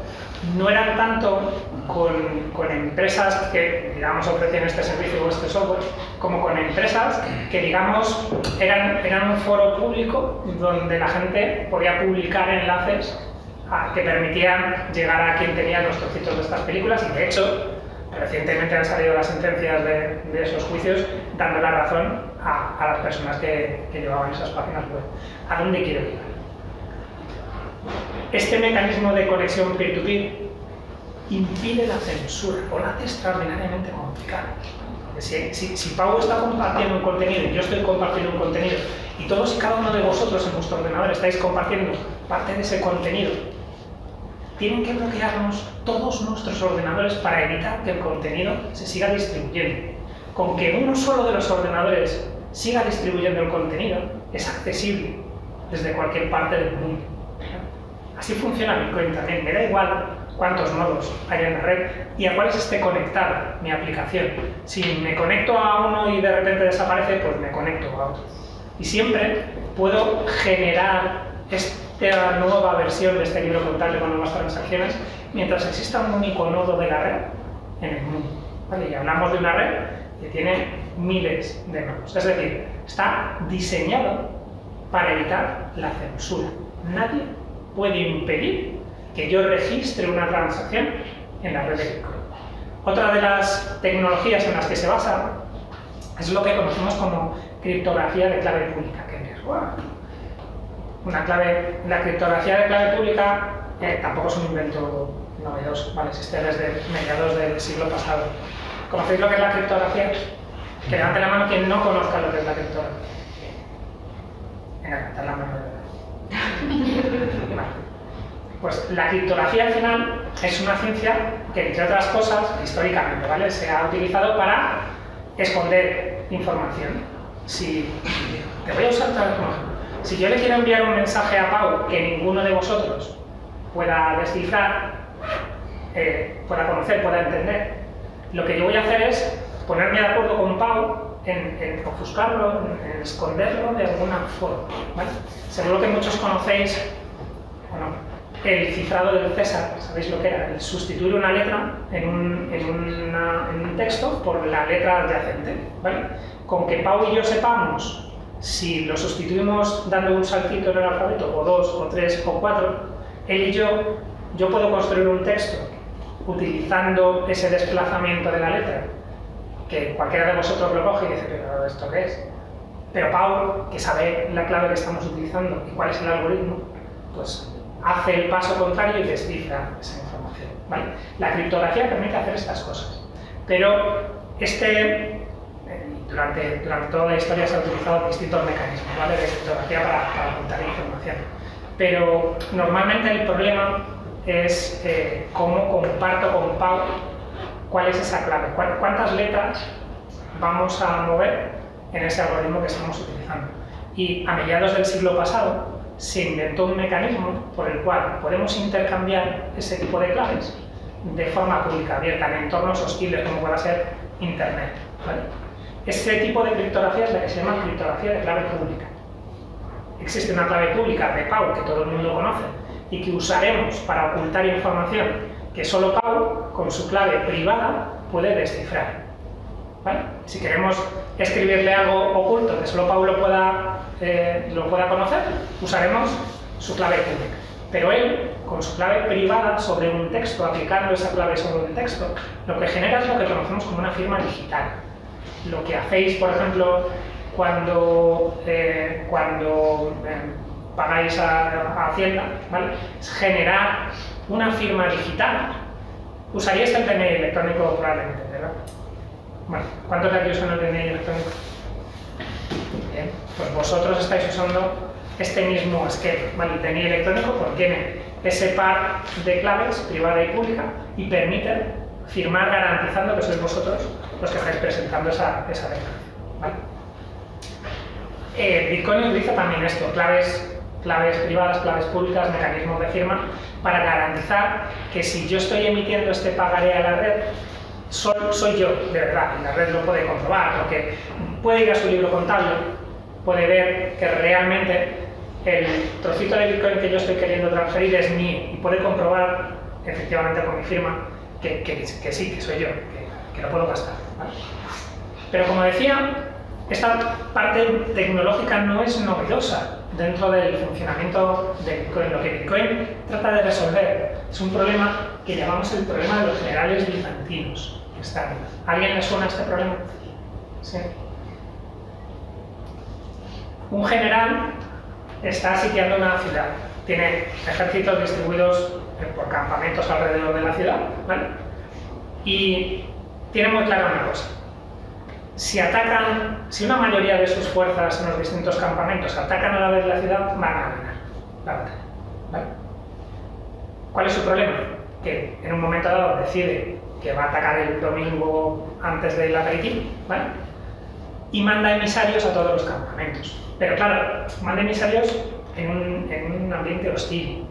no eran tanto con empresas que, digamos, ofrecían este servicio o este software, como con empresas que, digamos, eran un foro público donde la gente podía publicar enlaces que permitían llegar a quien tenía los trocitos de estas películas, y de hecho, recientemente han salido las sentencias de esos juicios dando la razón a las personas que llevaban esas páginas web. ¿A dónde quiero llegar? Este mecanismo de conexión peer-to-peer impide la censura o la hace extraordinariamente complicada. Si Pau está compartiendo un contenido y yo estoy compartiendo un contenido y todos y cada uno de vosotros en vuestro ordenador estáis compartiendo parte de ese contenido, tienen que bloquearnos todos nuestros ordenadores para evitar que el contenido se siga distribuyendo. Con que uno solo de los ordenadores siga distribuyendo el contenido, es accesible desde cualquier parte del mundo. Así funciona Bitcoin también. Me da igual cuántos nodos hay en la red y a cuáles esté conectada mi aplicación. Si me conecto a uno y de repente desaparece, pues me conecto a otro. Y siempre puedo generar esta nueva versión de este libro contable con nuevas transacciones mientras exista un único nodo de la red en el mundo. ¿Vale? Y hablamos de una red que tiene miles de nodos. Es decir, está diseñado para evitar la censura. Nadie puede impedir que yo registre una transacción en la red de Bitcoin. Otra de las tecnologías en las que se basa es lo que conocemos como criptografía de clave pública, que es la criptografía de clave pública tampoco es un invento novedoso, ¿vale? Existe desde mediados del siglo pasado. ¿Conocéis lo que es la criptografía? Que levante la mano quien no conozca lo que es la criptografía. Venga, levantad la mano de verdad. Vale. Pues la criptografía al final es una ciencia que, entre otras cosas, históricamente, ¿vale? Se ha utilizado para esconder información. Te voy a usar otra vez como ejemplo. Si yo le quiero enviar un mensaje a Pau que ninguno de vosotros pueda descifrar, pueda conocer, pueda entender, lo que yo voy a hacer es ponerme de acuerdo con Pau en ofuscarlo, en esconderlo de alguna forma, ¿vale? Seguro que muchos conocéis, bueno, el cifrado del César. ¿Sabéis lo que era? El sustituir una letra en un texto por la letra adyacente, ¿vale? Con que Pau y yo sepamos si lo sustituimos dando un saltito en el alfabeto, o 2, o 3, o 4, él y yo puedo construir un texto utilizando ese desplazamiento de la letra, que cualquiera de vosotros lo coge y dice, ¿pero esto qué es? Pero Pau, que sabe la clave que estamos utilizando y cuál es el algoritmo, pues hace el paso contrario y descifra esa información, ¿vale? La criptografía permite hacer estas cosas, pero durante toda la historia se han utilizado distintos mecanismos, ¿vale? De criptografía para ocultar información. Pero normalmente el problema es cómo comparto con Pau cuál es esa clave, cuántas letras vamos a mover en ese algoritmo que estamos utilizando. Y a mediados del siglo pasado se inventó un mecanismo por el cual podemos intercambiar ese tipo de claves de forma pública, abierta, en entornos hostiles como pueda ser Internet, ¿vale? Este tipo de criptografía es la que se llama criptografía de clave pública. Existe una clave pública de Pau que todo el mundo conoce y que usaremos para ocultar información que solo Pau, con su clave privada, puede descifrar, ¿vale? Si queremos escribirle algo oculto que solo Pau lo pueda conocer, usaremos su clave pública. Pero él, con su clave privada sobre un texto, aplicando esa clave sobre un texto, lo que genera es lo que conocemos como una firma digital. Lo que hacéis, por ejemplo, cuando pagáis a Hacienda, ¿vale? Es generar una firma digital Usaríais el DNI electrónico probablemente, ¿verdad? Bueno, ¿cuántos de aquí usan el DNI electrónico? Bien, pues vosotros estáis usando este mismo esquema, ¿vale? El DNI electrónico contiene ese par de claves, privada y pública, y permite firmar garantizando que sois vosotros los que estáis presentando esa declaración, ¿vale? Bitcoin utiliza también esto, claves privadas, claves públicas, mecanismos de firma, para garantizar que si yo estoy emitiendo este pagaré a la red, soy yo, de verdad, y la red lo puede comprobar, porque puede ir a su libro contable, puede ver que realmente el trocito de Bitcoin que yo estoy queriendo transferir es mío, y puede comprobar, efectivamente con mi firma, que sí, que soy yo, que lo puedo gastar, ¿vale? Pero como decía, esta parte tecnológica no es novedosa dentro del funcionamiento de Bitcoin. Lo que Bitcoin trata de resolver es un problema que llamamos el problema de los generales bizantinos. ¿A alguien le suena este problema? ¿Sí? Un general está sitiando una ciudad. Tiene ejércitos distribuidos por campamentos alrededor de la ciudad, ¿vale? Y tiene muy clara una cosa. Si una mayoría de sus fuerzas en los distintos campamentos atacan a la vez la ciudad, van a ganar la batalla, ¿vale? ¿Cuál es su problema? Que en un momento dado decide que va a atacar el domingo antes del aperitivo, ¿vale? Y manda emisarios a todos los campamentos. Pero claro, manda emisarios en un ambiente hostil.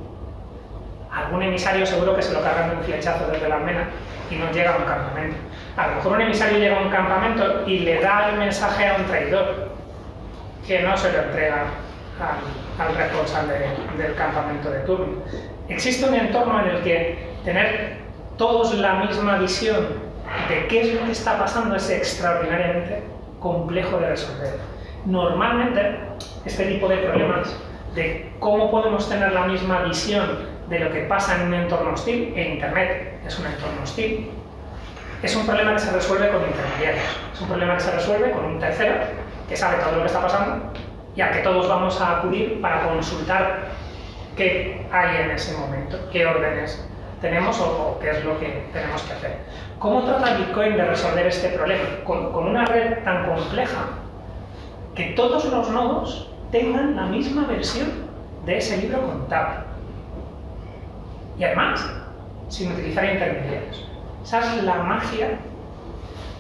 Algún emisario seguro que se lo cargan de un flechazo desde la almena y no llega a un campamento. A lo mejor un emisario llega a un campamento y le da el mensaje a un traidor, que no se lo entrega al responsable del campamento de turno. Existe un entorno en el que tener todos la misma visión de qué es lo que está pasando es extraordinariamente complejo de resolver. Normalmente, este tipo de problemas de cómo podemos tener la misma visión de lo que pasa en un entorno hostil, en Internet es un entorno hostil, es un problema que se resuelve con intermediarios, es un problema que se resuelve con un tercero que sabe todo lo que está pasando y al que todos vamos a acudir para consultar qué hay en ese momento, qué órdenes tenemos o qué es lo que tenemos que hacer. ¿Cómo trata Bitcoin de resolver este problema? Con una red tan compleja que todos los nodos tengan la misma versión de ese libro contable. Y además, sin utilizar intermediarios. Esa es la magia.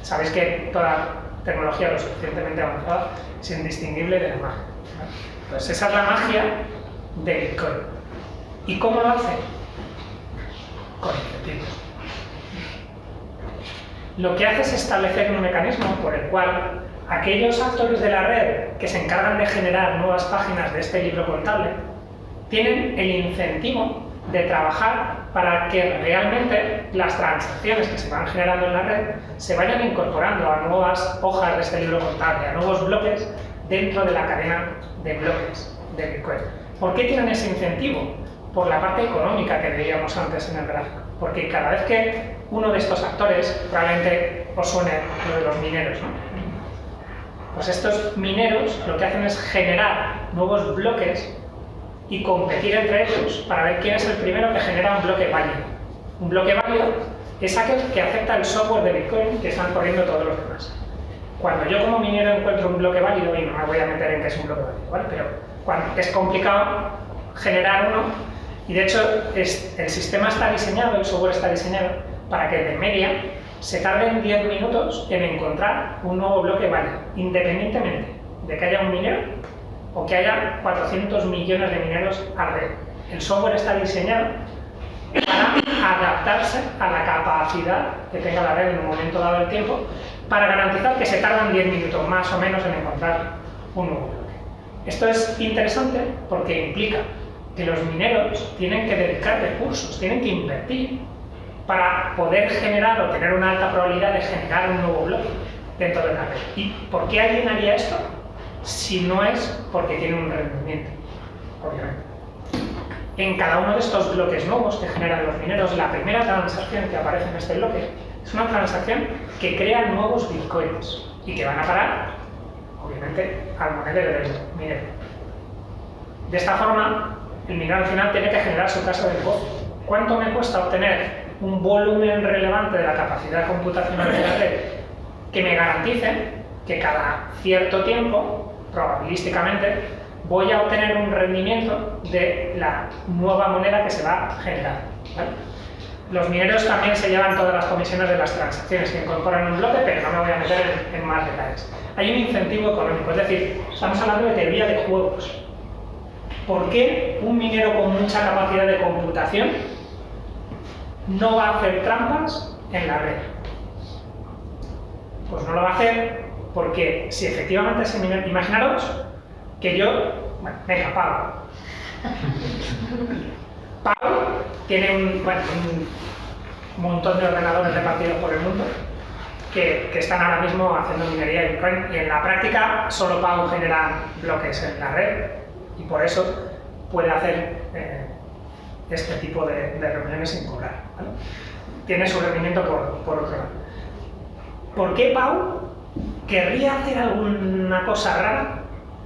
Sabéis que toda tecnología lo suficientemente avanzada es indistinguible de la magia, ¿vale? Pues esa es la magia de Bitcoin. ¿Y cómo lo hace? Con incentivos. Lo que hace es establecer un mecanismo por el cual aquellos actores de la red que se encargan de generar nuevas páginas de este libro contable tienen el incentivo de trabajar para que realmente las transacciones que se van generando en la red se vayan incorporando a nuevas hojas de este libro contable, a nuevos bloques dentro de la cadena de bloques de Bitcoin. ¿Por qué tienen ese incentivo? Por la parte económica que veíamos antes en el gráfico. Porque cada vez que uno de estos actores, probablemente os suene lo de los mineros, ¿no? Pues estos mineros lo que hacen es generar nuevos bloques y competir entre ellos para ver quién es el primero que genera un bloque válido. Un bloque válido es aquel que acepta el software de Bitcoin que están corriendo todos los demás. Cuando yo como minero encuentro un bloque válido, y no me voy a meter en qué es un bloque válido, ¿vale? Pero cuando es complicado generar uno, y de hecho el sistema está diseñado, el software está diseñado para que de media se tarden 10 minutos en encontrar un nuevo bloque válido, independientemente de que haya un minero o que haya 400 millones de mineros alrededor. El software está diseñado para adaptarse a la capacidad que tenga la red en un momento dado del tiempo para garantizar que se tardan 10 minutos más o menos en encontrar un nuevo bloque. Esto es interesante porque implica que los mineros tienen que dedicar recursos, tienen que invertir para poder generar o tener una alta probabilidad de generar un nuevo bloque dentro de la red. ¿Y por qué alguien haría esto? Si no es porque tiene un rendimiento, obviamente. En cada uno de estos bloques nuevos que generan los mineros, la primera transacción que aparece en este bloque es una transacción que crea nuevos bitcoins y que van a parar, obviamente, al monedero del minero. De esta forma, el minero al final tiene que generar su caso de negocio. ¿Cuánto me cuesta obtener un volumen relevante de la capacidad computacional de la red que me garantice que cada cierto tiempo, probabilísticamente, voy a obtener un rendimiento de la nueva moneda que se va a generar, ¿vale? Los mineros también se llevan todas las comisiones de las transacciones que incorporan un bloque, pero no me voy a meter en más detalles. Hay un incentivo económico, es decir, estamos hablando de teoría de juegos. ¿Por qué un minero con mucha capacidad de computación no va a hacer trampas en la red? Pues no lo va a hacer porque si efectivamente ese minero... Imaginaros que yo... Bueno, venga, Pau. Pau tiene un montón de ordenadores repartidos por el mundo que están ahora mismo haciendo minería de Bitcoin, y en la práctica solo Pau genera bloques en la red y por eso puede hacer este tipo de reuniones sin cobrar, ¿vale? Tiene su rendimiento por otro lado. ¿Por qué Pau querría hacer alguna cosa rara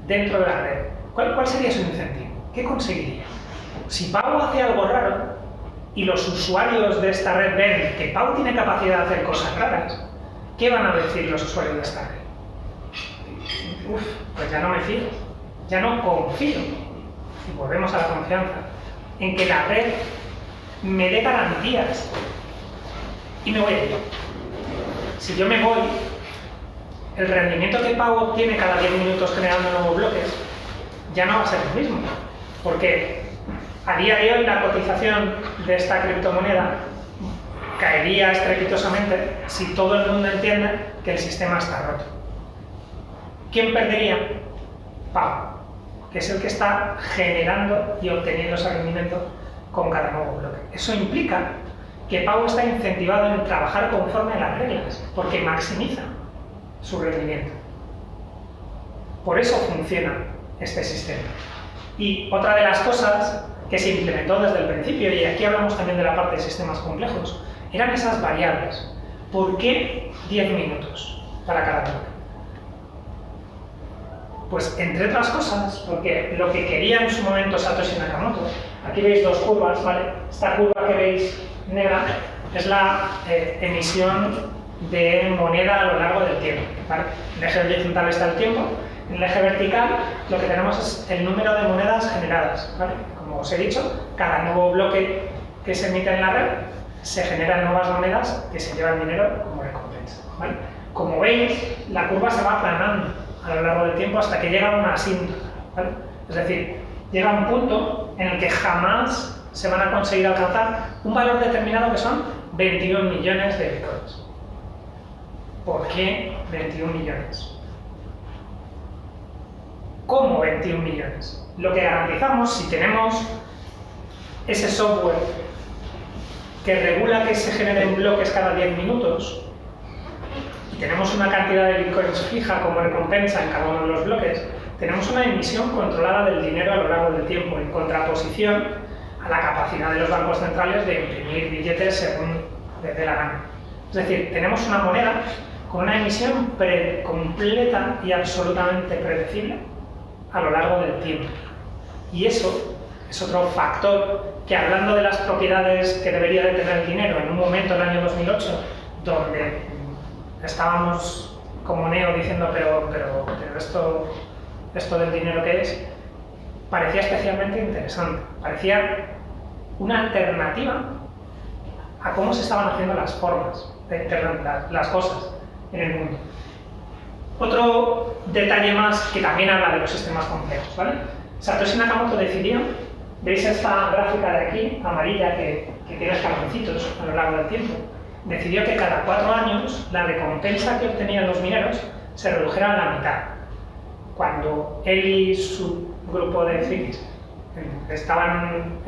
dentro de la red? ¿Cuál sería su incentivo? ¿Qué conseguiría? Si Pau hace algo raro y los usuarios de esta red ven que Pau tiene capacidad de hacer cosas raras, ¿qué van a decir los usuarios de esta red? Pues ya no me fío, ya no confío, y volvemos a la confianza, en que la red me dé garantías y me voy a ir. Si yo me voy, el rendimiento que Pau obtiene cada 10 minutos generando nuevos bloques ya no va a ser el mismo, porque a día de hoy la cotización de esta criptomoneda caería estrepitosamente si todo el mundo entiende que el sistema está roto. ¿Quién perdería? Pau, que es el que está generando y obteniendo ese rendimiento con cada nuevo bloque. Eso implica que Pau está incentivado en trabajar conforme a las reglas, porque maximiza su rendimiento. Por eso funciona este sistema. Y otra de las cosas que se implementó desde el principio, y aquí hablamos también de la parte de sistemas complejos, eran esas variables. ¿Por qué 10 minutos para cada bloque? Pues entre otras cosas, porque lo que quería en su momento Satoshi Nakamoto, aquí veis dos curvas, ¿vale? Esta curva que veis negra es la emisión de moneda a lo largo del tiempo, ¿vale? En el eje horizontal está el tiempo, en el eje vertical lo que tenemos es el número de monedas generadas, ¿vale? Como os he dicho, cada nuevo bloque que se emite en la red se generan nuevas monedas que se lleva el minero como recompensa, ¿vale? Como veis, la curva se va aplanando a lo largo del tiempo hasta que llega a una asíntota, ¿vale? Es decir, llega a un punto en el que jamás se van a conseguir alcanzar un valor determinado que son 21 millones de bitcoins. ¿Por qué 21 millones? ¿Cómo 21 millones? Lo que garantizamos, si tenemos ese software que regula que se generen bloques cada 10 minutos y tenemos una cantidad de bitcoins fija como recompensa en cada uno de los bloques, tenemos una emisión controlada del dinero a lo largo del tiempo, en contraposición a la capacidad de los bancos centrales de imprimir billetes según les dé la gana. Es decir, tenemos una moneda con una emisión completa y absolutamente predecible a lo largo del tiempo. Y eso es otro factor que, hablando de las propiedades que debería de tener el dinero en un momento en el año 2008, donde estábamos como Neo diciendo pero esto del dinero que es, parecía especialmente interesante, parecía una alternativa a cómo se estaban haciendo las formas, las cosas en el mundo. Otro detalle más que también habla de los sistemas complejos, ¿vale? Satoshi Nakamoto decidió, veis esta gráfica de aquí, amarilla, que tiene escaloncitos a lo largo del tiempo, decidió que cada 4 años la recompensa que obtenían los mineros se redujera a la mitad. Cuando él y su grupo de frikis estaban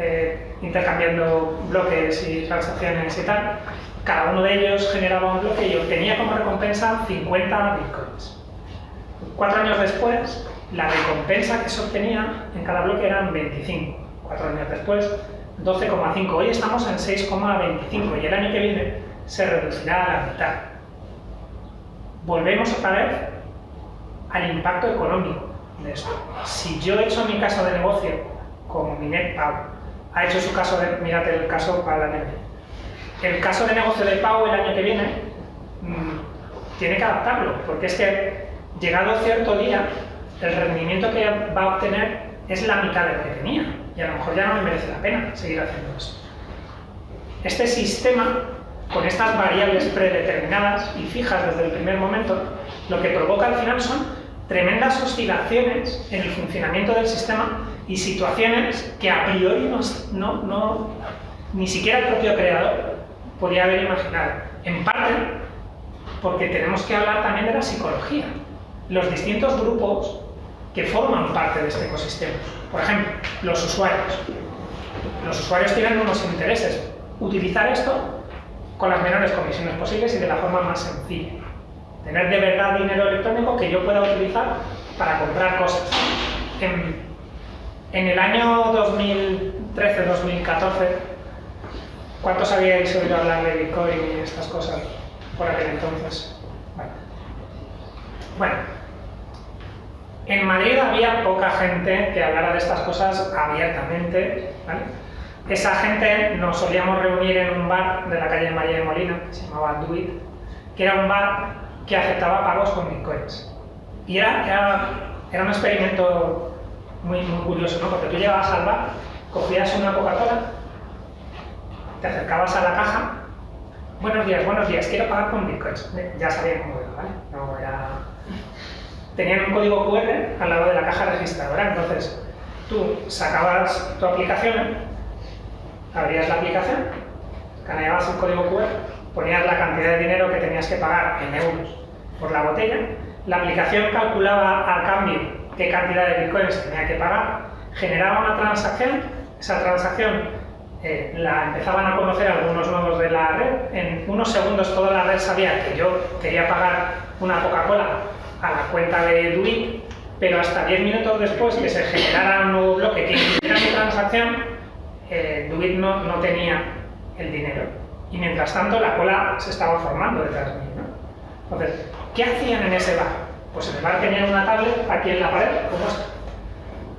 intercambiando bloques y transacciones y tal, cada uno de ellos generaba un bloque y obtenía como recompensa 50 bitcoins. 4 años después, la recompensa que se obtenía en cada bloque eran 25. 4 años después, 12,5. Hoy estamos en 6,25 y el año que viene se reducirá a la mitad. Volvemos otra vez al impacto económico de esto. Si yo he hecho mi caso de negocio como Minet Pau, ha hecho su caso de, mirad el caso para la energía. el caso de negocio de pago el año que viene tiene que adaptarlo, porque es que llegado cierto día, el rendimiento que va a obtener es la mitad del que tenía, y a lo mejor ya no le merece la pena seguir haciendo eso. Este sistema, con estas variables predeterminadas y fijas desde el primer momento, lo que provoca al final son tremendas oscilaciones en el funcionamiento del sistema y situaciones que a priori ni siquiera el propio creador podía haber imaginado. En parte porque tenemos que hablar también de la psicología, los distintos grupos que forman parte de este ecosistema. Por ejemplo, los usuarios. Los usuarios tienen unos intereses. Utilizar esto con las menores comisiones posibles y de la forma más sencilla. Tener de verdad dinero electrónico que yo pueda utilizar para comprar cosas. En el año 2013-2014, ¿cuántos habíais oído hablar de Bitcoin y estas cosas por aquel entonces? Bueno, en Madrid había poca gente que hablara de estas cosas abiertamente, ¿vale? Esa gente nos solíamos reunir en un bar de la calle María de Molina, que se llamaba Do It, que era un bar que aceptaba pagos con bitcoins. Y era un experimento muy curioso, ¿no? Porque tú llegabas al bar, cogías una Coca-Cola, te acercabas a la caja, buenos días, quiero pagar con bitcoins. Ya sabían cómo era, ¿vale? No era... Tenían un código QR al lado de la caja registradora, entonces tú sacabas tu aplicación, abrías la aplicación, escaneabas el código QR, ponías la cantidad de dinero que tenías que pagar en euros por la botella, la aplicación calculaba al cambio qué cantidad de bitcoins tenía que pagar, generaba una transacción, esa transacción la empezaban a conocer algunos nodos de la red, en unos segundos toda la red sabía que yo quería pagar una Coca-Cola a la cuenta de Do It, pero hasta 10 minutos después que se generara un nuevo bloque que incluyera mi transacción, Do It no tenía el dinero. Y mientras tanto la cola se estaba formando detrás de mí, ¿no? Entonces, ¿qué hacían en ese bar? Pues en el bar tenían una tablet aquí en la pared, como esta.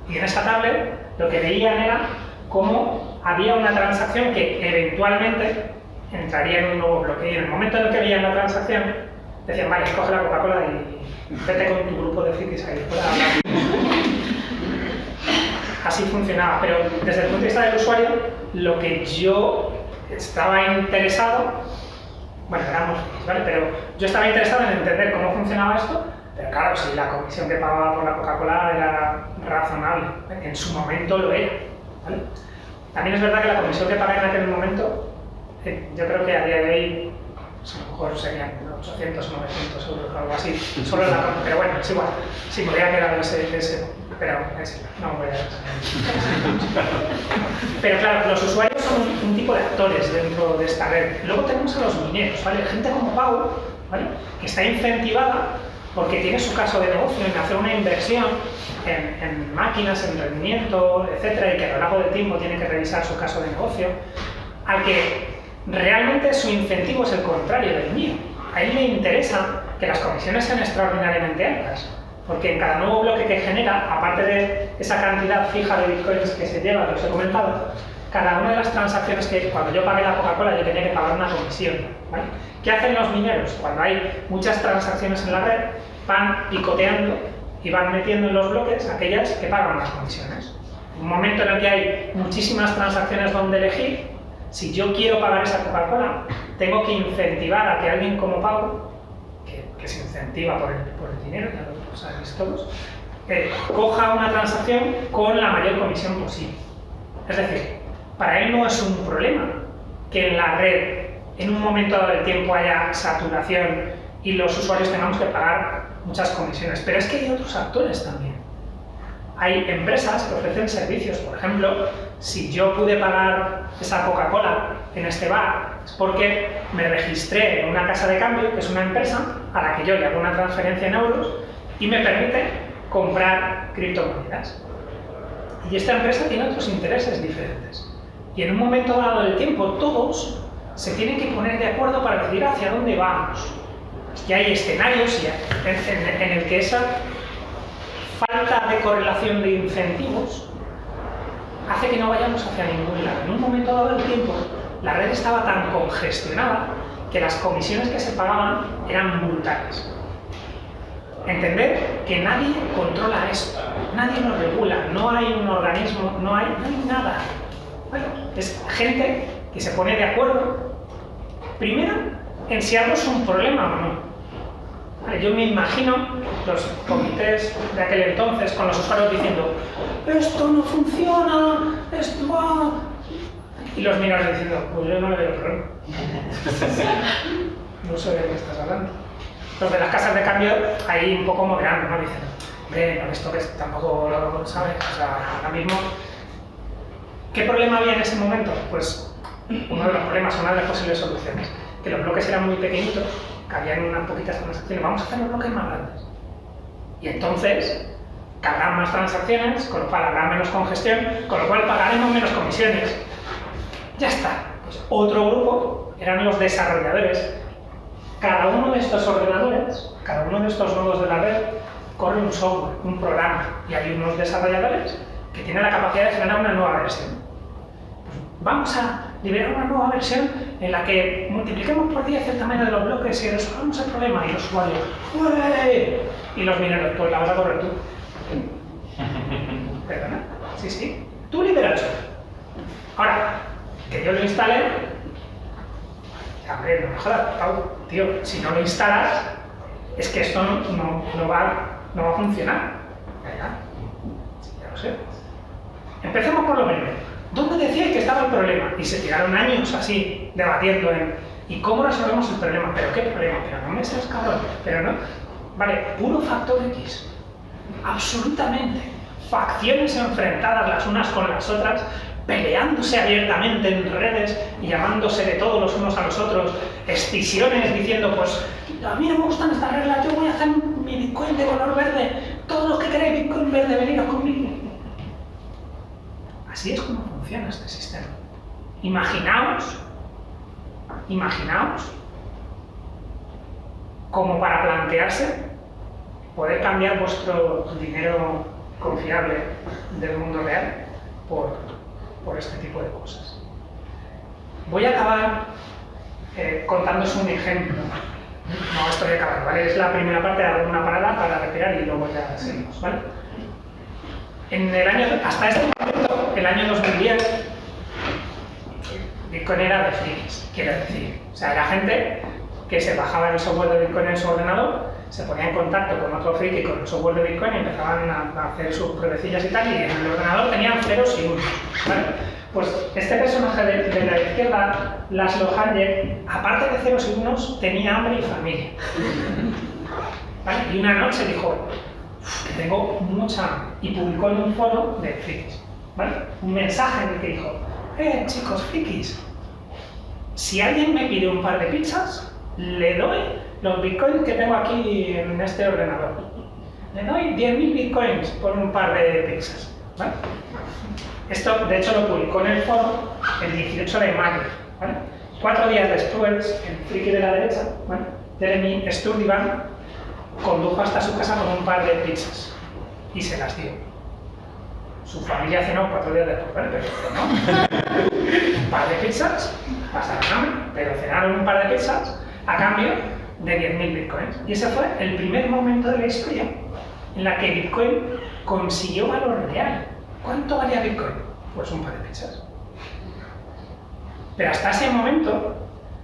Y en esa tablet lo que veían era cómo había una transacción que eventualmente entraría en un nuevo bloque. Y en el momento en el que veían la transacción, decían, vale, coge la Coca-Cola y vete con tu grupo de frikis ahí fuera a hablar. Así funcionaba, pero desde el punto de vista del usuario, lo que yo estaba interesado, bueno, éramos frikis, ¿vale? Pero yo estaba interesado en entender cómo funcionaba esto, pero claro, si la comisión que pagaba por la Coca-Cola era razonable, en su momento lo era, ¿vale? También es verdad que la comisión que pagué en aquel momento, yo creo que a día de hoy, pues a lo mejor serían 800 o 900 euros o algo así, solo en la compra, pero bueno, es igual, sí, me habría quedado ese pero no voy a... Pero claro, los usuarios son un tipo de actores dentro de esta red. Luego tenemos a los mineros, ¿vale? Gente como Pau, ¿vale? Que está incentivada porque tiene su caso de negocio en hacer una inversión en máquinas, en rendimiento, etcétera, y que a lo largo del tiempo tiene que revisar su caso de negocio, al que realmente su incentivo es el contrario del mío. A él le interesa que las comisiones sean extraordinariamente altas, porque en cada nuevo bloque que genera, aparte de esa cantidad fija de bitcoins que se lleva, que os he comentado, cada una de las transacciones que cuando yo pagué la Coca-Cola yo tenía que pagar una comisión, ¿vale? ¿Qué hacen los mineros? Cuando hay muchas transacciones en la red, van picoteando y van metiendo en los bloques aquellas que pagan las comisiones. En un momento en el que hay muchísimas transacciones donde elegir, si yo quiero pagar esa Coca-Cola, tengo que incentivar a que alguien como Pau, que se incentiva por el dinero, ya lo sabéis todos, coja una transacción con la mayor comisión posible. Es decir, para él no es un problema que en la red, en un momento dado del tiempo, haya saturación y los usuarios tengamos que pagar muchas comisiones. Pero es que hay otros actores también. Hay empresas que ofrecen servicios. Por ejemplo, si yo pude pagar esa Coca-Cola en este bar, es porque me registré en una casa de cambio, que es una empresa a la que yo le hago una transferencia en euros y me permite comprar criptomonedas. Y esta empresa tiene otros intereses diferentes. Y en un momento dado del tiempo, todos se tienen que poner de acuerdo para decidir hacia dónde vamos. Y hay escenarios en el que esa falta de correlación de incentivos hace que no vayamos hacia ningún lado. En un momento dado del tiempo, la red estaba tan congestionada que las comisiones que se pagaban eran brutales. Entender que nadie controla esto, nadie lo regula, no hay un organismo, no hay nada. Bueno, es gente que se pone de acuerdo, primero, en si algo es un problema o no. Vale, yo me imagino los comités de aquel entonces con los usuarios diciendo esto no funciona, esto va... Y los mineros diciendo, pues yo no le veo problema. No sé de qué estás hablando. Los de las casas de cambio ahí un poco moderando, ¿no? Dicen, hombre, no, esto que tampoco lo sabes, o sea, ahora mismo... ¿Qué problema había en ese momento? Pues uno de los problemas, una de las posibles soluciones, que los bloques eran muy pequeñitos, cabían unas poquitas transacciones, vamos a hacer los bloques más grandes. Y entonces, cabrán más transacciones, con lo cual habrá menos congestión, con lo cual pagaremos menos comisiones. Ya está. Pues otro grupo eran los desarrolladores. Cada uno de estos ordenadores, cada uno de estos nodos de la red, corre un software, un programa, y hay unos desarrolladores que tienen la capacidad de generar una nueva versión. Pues vamos a liberar una nueva versión en la que multipliquemos por 10 el tamaño de los bloques y resolvamos el problema. Y los usuarios, ¡ué! Y los mineros, pues la vas a correr tú. ¿Perdona? Sí, sí. Tú libera el software. Ahora, que yo lo instale, hombre, no me jodas, Pau, tío, si no lo instalas, es que esto no va a funcionar. Ya lo sé. Empecemos por lo primero. ¿Dónde decíais que estaba el problema? Y se tiraron años así, debatiendo en ¿y cómo resolvemos el problema? ¿Pero qué problema? Pero no me seas cabrón, pero no. Vale, puro factor X. Absolutamente. Facciones enfrentadas las unas con las otras, peleándose abiertamente en redes y llamándose de todos los unos a los otros, escisiones diciendo, pues, a mí no me gustan estas reglas, yo voy a hacer mi Bitcoin de color verde, todos los que queréis Bitcoin verde, veniros conmigo. Así es como funciona este sistema. Imaginaos como para plantearse poder cambiar vuestro dinero confiable del mundo real por este tipo de cosas. Voy a acabar contándoos un ejemplo. No estoy acabando, ¿vale? Es la primera parte, hago una parada para respirar y luego ya seguimos, ¿vale? Hasta este momento, el año 2010, Bitcoin era de frikis, quiero decir. O sea, era gente que se bajaba el software de Bitcoin en su ordenador, se ponía en contacto con otro friki con el software de Bitcoin y empezaban a hacer sus pruebecillas y tal, y en el ordenador tenían ceros y unos, ¿vale? Pues este personaje de la izquierda, Laszlo Hanjek, aparte de ceros y unos, tenía hambre y familia. ¿Vale? Y una noche dijo, tengo mucha hambre, y publicó en un foro de frikis, ¿vale? Un mensaje en el que dijo, chicos frikis, si alguien me pide un par de pizzas, le doy los bitcoins que tengo aquí en este ordenador. Le doy 10.000 bitcoins por un par de pizzas, ¿vale? Esto, de hecho, lo publicó en el foro el 18 de mayo, ¿vale? 4 días después, el friki de la derecha, ¿vale? Jeremy Sturtevant, condujo hasta su casa con un par de pizzas y se las dio. Su familia cenó 4 días después, ¿vale? Pero cenó un par de pizzas, pasaron hambre, pero cenaron un par de pizzas a cambio de 10.000 bitcoins. Y ese fue el primer momento de la historia en la que Bitcoin consiguió valor real. ¿Cuánto valía Bitcoin? Pues un par de pizzas. Pero hasta ese momento,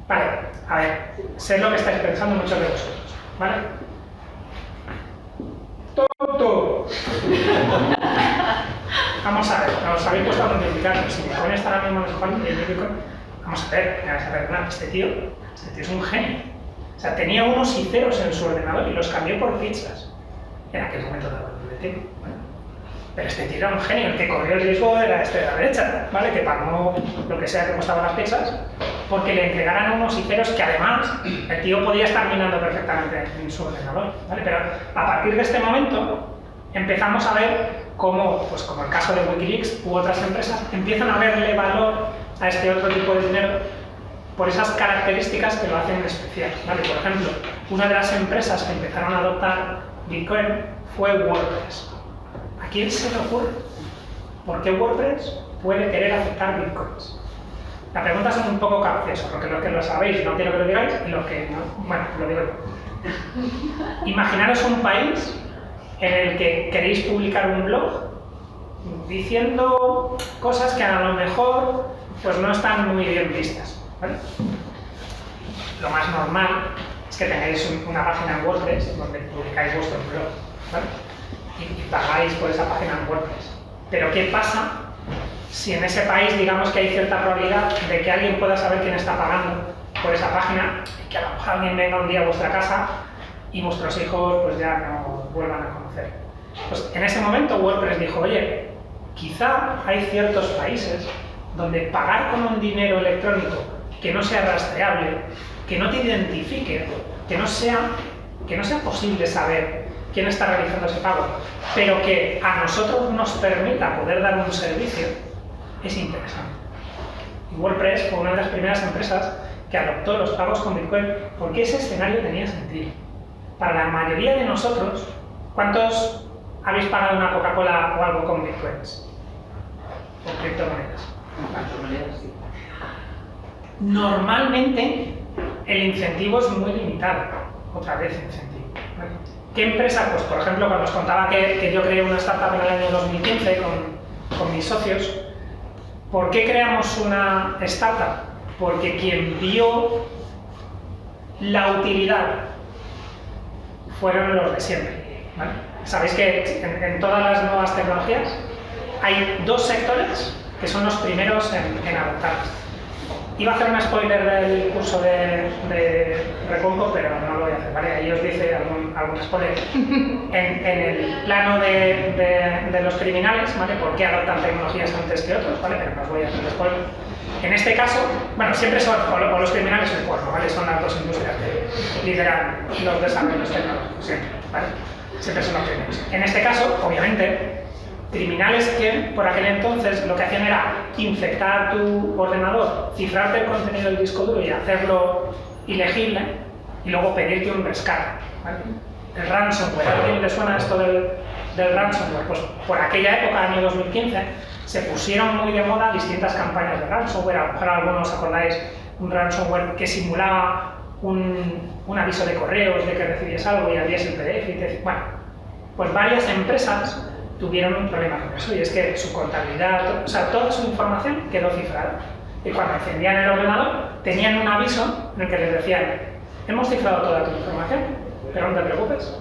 vale, a ver, sé lo que estáis pensando muchos de vosotros, ¿vale? ¡Tonto! Vamos a ver, os habéis puesto a multiplicar, si Bitcoin está ahora mismo en España y el Bitcoin, vamos a ver, este tío es un genio. O sea, tenía unos y ceros en su ordenador y los cambió por pizzas. En aquel momento daba el tiempo, ¿vale? Pero este tío era un genio, el que corrió el riesgo era este de la derecha, ¿vale? Que pagó lo que sea que costaban las pizzas, porque le entregaran unos y ceros que además el tío podía estar minando perfectamente en su ordenador, ¿vale? Pero a partir de este momento empezamos a ver cómo, pues como el caso de Wikileaks u otras empresas, empiezan a verle valor a este otro tipo de dinero por esas características que lo hacen especial, ¿vale? Por ejemplo, una de las empresas que empezaron a adoptar Bitcoin fue WordPress. ¿A quién se le ocurre? ¿Por qué WordPress puede querer aceptar Bitcoins? La pregunta es un poco capciosa, porque los que lo sabéis no quiero que lo digáis, y los que no, bueno, lo digo yo. Imaginaros un país en el que queréis publicar un blog diciendo cosas que a lo mejor pues no están muy bien vistas, ¿vale? Lo más normal es que tengáis una página en WordPress donde publicáis vuestro blog, ¿vale? Y pagáis por esa página en WordPress. Pero ¿qué pasa si en ese país digamos que hay cierta probabilidad de que alguien pueda saber quién está pagando por esa página y que a lo mejor alguien venga un día a vuestra casa y vuestros hijos pues ya no os vuelvan a conocer? Pues en ese momento WordPress dijo, oye, quizá hay ciertos países donde pagar con un dinero electrónico que no sea rastreable, que no te identifique, que no sea posible saber quién está realizando ese pago, pero que a nosotros nos permita poder dar un servicio, es interesante. Y WordPress fue una de las primeras empresas que adoptó los pagos con Bitcoin porque ese escenario tenía sentido. Para la mayoría de nosotros, ¿cuántos habéis pagado una Coca-Cola o algo con Bitcoins? O criptomonedas. Sí. Normalmente el incentivo es muy limitado. Otra vez incentivo, ¿vale? ¿Qué empresa? Pues por ejemplo, cuando os contaba que yo creé una startup en el año 2015 con mis socios, ¿por qué creamos una startup? Porque quien vio la utilidad fueron los de siempre, ¿vale? Sabéis que en todas las nuevas tecnologías hay dos sectores que son los primeros en adoptarlas. Iba a hacer un spoiler del curso de Recompo, pero no lo voy a hacer, ¿vale? Ahí os dice algún spoiler. En el plano de los criminales, ¿vale? ¿Por qué adoptan tecnologías antes que otros? ¿Vale? Pero no os voy a hacer spoiler. En este caso, bueno, siempre son o los criminales o el porno, ¿vale? Son las dos industrias que lideran los desarrollos tecnológicos, siempre, ¿vale? Siempre son los primeros. En este caso, obviamente, criminales que por aquel entonces lo que hacían era infectar tu ordenador, cifrarte el contenido del disco duro y hacerlo ilegible y luego pedirte un rescate, ¿vale? El ransomware, ¿a alguien le suena esto del ransomware? Pues por aquella época, año 2015, se pusieron muy de moda distintas campañas de ransomware. A lo mejor algunos acordáis un ransomware que simulaba un aviso de correos de que recibías algo y abrías el PDF y te... Bueno, pues varias empresas tuvieron un problema con eso, y es que su contabilidad, o sea, toda su información quedó cifrada. Y cuando encendían el ordenador, tenían un aviso en el que les decían: hemos cifrado toda tu información, pero no te preocupes,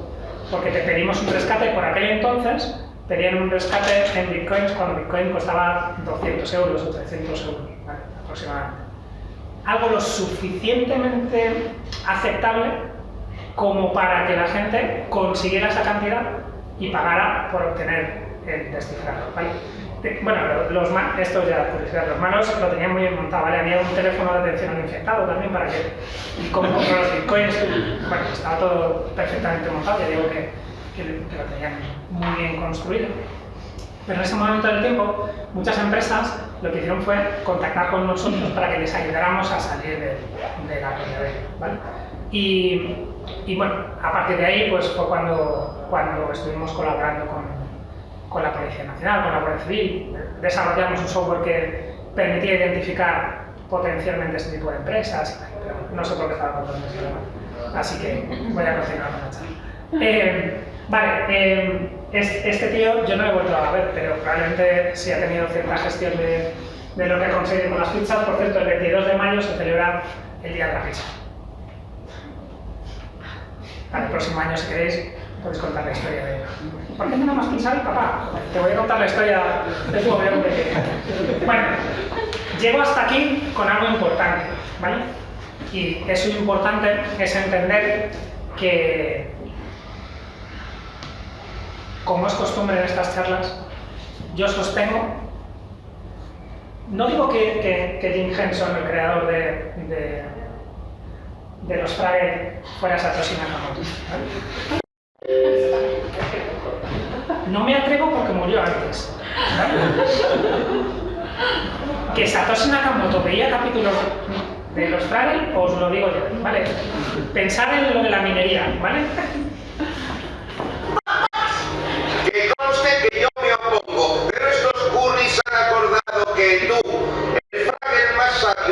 porque te pedimos un rescate. Por aquel entonces pedían un rescate en bitcoins cuando Bitcoin costaba 200 euros o 300 euros, ¿vale? Aproximadamente. Algo lo suficientemente aceptable como para que la gente consiguiera esa cantidad y pagara por obtener el descifrado, ¿vale? Bueno, esto ya curiosidad, los malos lo tenían muy bien montado, ¿vale? Había un teléfono de atención al infectado también para que... Y como con los bitcoins, bueno, estaba todo perfectamente montado, ya digo que lo tenían muy bien construido. Pero en ese momento del tiempo, muchas empresas lo que hicieron fue contactar con nosotros para que les ayudáramos a salir de la atolladero, ¿vale? Y bueno, a partir de ahí pues fue cuando estuvimos colaborando con la Policía Nacional, con la Guardia Civil. Desarrollamos un software que permitía identificar potencialmente este tipo de empresas. Pero no sé por qué estaba contando esto, ¿no? Así que voy a continuar con la charla. Este tío yo no lo he vuelto a ver, pero probablemente sí ha tenido cierta gestión de lo que ha conseguido con las pizzas. Por cierto, el 22 de mayo se celebra el Día de la Pizza. Para el próximo año, si queréis, podéis contar la historia de... ¿Por qué no más pizza, papá? Te voy a contar la historia de tu gobierno. Bueno, llego hasta aquí con algo importante, ¿vale? Y eso importante es entender que, como es costumbre en estas charlas, yo sostengo, no digo que Jim Henson, el creador de los Fraggle, fuera Satoshi Nakamoto, ¿vale? No me atrevo porque murió antes, ¿vale? Que Satoshi Nakamoto veía capítulos de los Fraggle, os lo digo yo, ¿vale? Pensad en lo de la minería, ¿vale? Que conste que yo me opongo, pero estos curris han acordado que tú, el Fraggle más sabio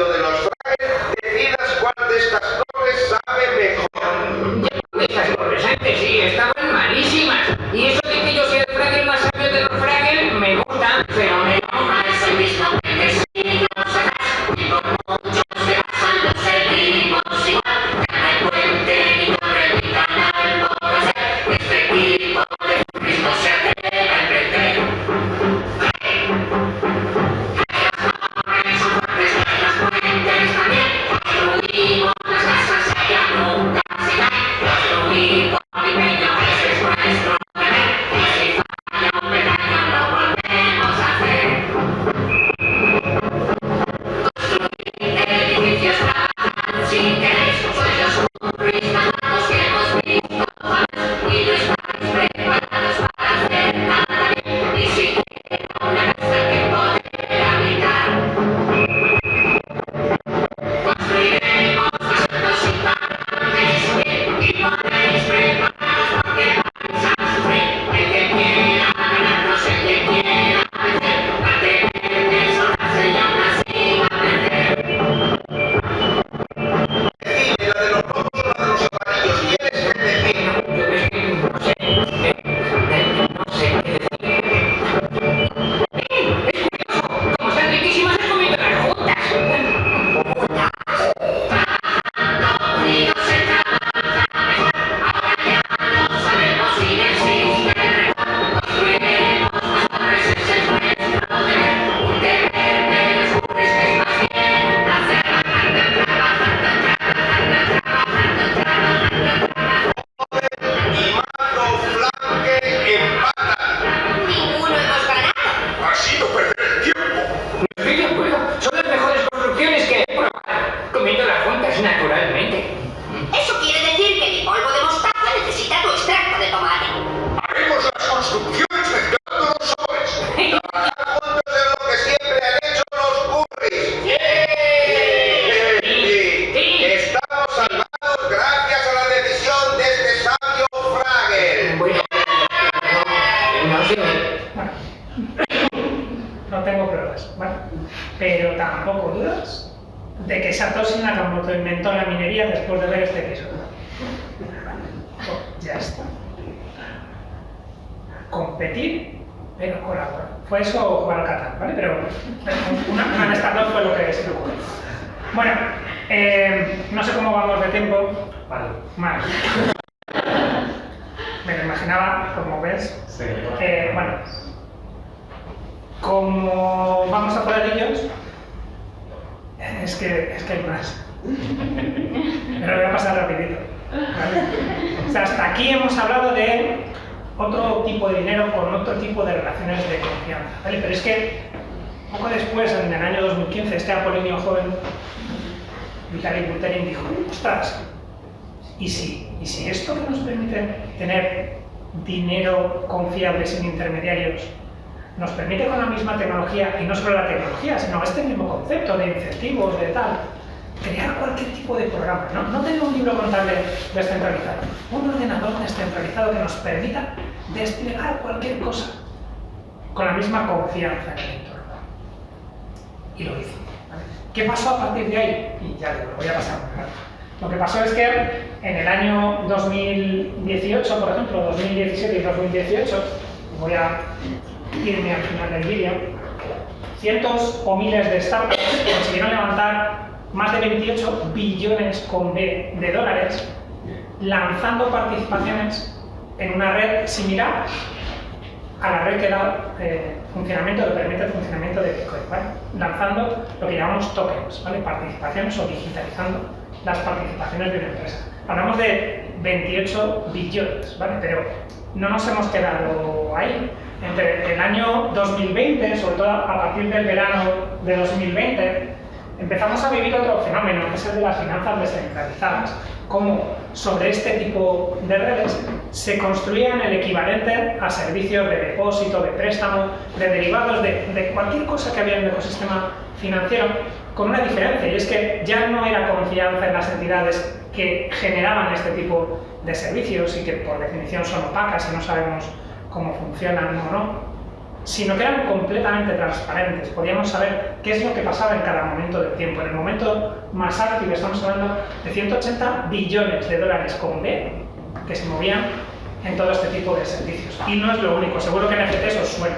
pero tampoco dudas de que Satoshi Nakamoto inventó la minería después de ver este episodio. Pues ya está. Competir, pero colaborar. Fue eso o jugar al Catán, ¿vale? Pero una de estas dos fue lo que se me ocurrió. Bueno, no sé cómo vamos de tiempo. Vale. Mal. Me lo imaginaba, como ves. Sí. Bueno, como vamos a por ellos, es que hay más. Me lo voy a pasar rapidito. ¿Vale? O sea, hasta aquí hemos hablado de otro tipo de dinero con otro tipo de relaciones de confianza. ¿Vale? Pero es que poco después, en el año 2015, este apolinio joven, Vitalik Buterin, dijo: ostras, ¿y si esto que nos permite tener dinero confiable sin intermediarios nos permite con la misma tecnología, y no solo la tecnología, sino este mismo concepto de incentivos, de tal, crear cualquier tipo de programa, no tener un libro contable descentralizado, un ordenador descentralizado que nos permita desplegar cualquier cosa con la misma confianza en el entorno? Y lo hizo. ¿Vale? ¿Qué pasó a partir de ahí? Y ya digo, lo voy a pasar muy rápido. Lo que pasó es que en el año 2018, por ejemplo, 2017 y 2018, voy a irme al final del vídeo, cientos o miles de startups consiguieron levantar más de 28 billones con B de dólares, lanzando participaciones en una red similar a la red que da funcionamiento, que permite el funcionamiento de Bitcoin, ¿vale? Lanzando lo que llamamos tokens, ¿vale? Participaciones o digitalizando las participaciones de una empresa. Hablamos de 28 billones, ¿vale? Pero no nos hemos quedado ahí. Entre el año 2020, sobre todo a partir del verano de 2020, empezamos a vivir otro fenómeno, que es el de las finanzas descentralizadas. Cómo sobre este tipo de redes se construían el equivalente a servicios de depósito, de préstamo, de derivados, de cualquier cosa que había en el ecosistema financiero, con una diferencia, y es que ya no era confianza en las entidades que generaban este tipo de servicios y que por definición son opacas y no sabemos cómo funcionan o no, sino que eran completamente transparentes. Podíamos saber qué es lo que pasaba en cada momento del tiempo. En el momento más álgido estamos hablando de 180 billones de dólares con B que se movían en todo este tipo de servicios. Y no es lo único, seguro que NFTs os suena,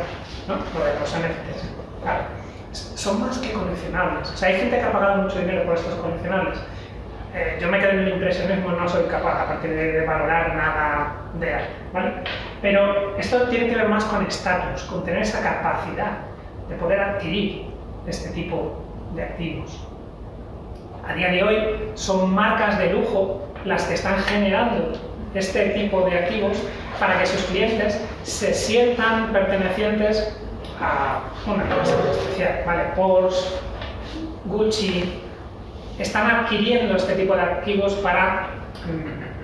¿no? Lo de los NFTs. Claro, son más que coleccionables. O sea, hay gente que ha pagado mucho dinero por estos coleccionables. Yo me quedo en el impresionismo, no soy capaz a partir de valorar nada de arte, ¿vale? Pero esto tiene que ver más con estatus, con tener esa capacidad de poder adquirir este tipo de activos. A día de hoy son marcas de lujo las que están generando este tipo de activos para que sus clientes se sientan pertenecientes a una empresa especial, ¿vale? Porsche, Gucci, están adquiriendo este tipo de activos para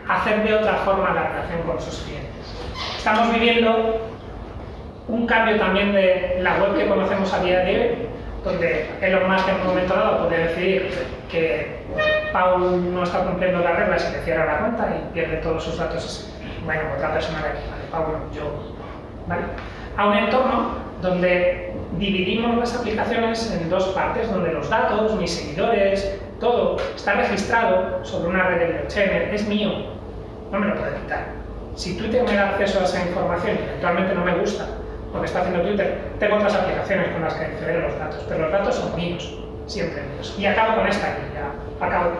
hacer de otra forma la relación con sus clientes. Estamos viviendo un cambio también de la web que conocemos a día de hoy, donde Elon Musk en un momento dado puede decidir que Paul no está cumpliendo las reglas y le cierra la cuenta y pierde todos sus datos. Bueno, otra persona de aquí, ¿vale? Paul, yo, ¿vale? A un entorno donde dividimos las aplicaciones en dos partes, donde los datos, mis seguidores, todo está registrado sobre una red de blockchain, es mío, no me lo puede quitar. Si Twitter me da acceso a esa información y eventualmente no me gusta lo que está haciendo Twitter, tengo otras aplicaciones con las que acceder a los datos, pero los datos son míos, siempre míos. Y acabo con esta aquí, ya acabo.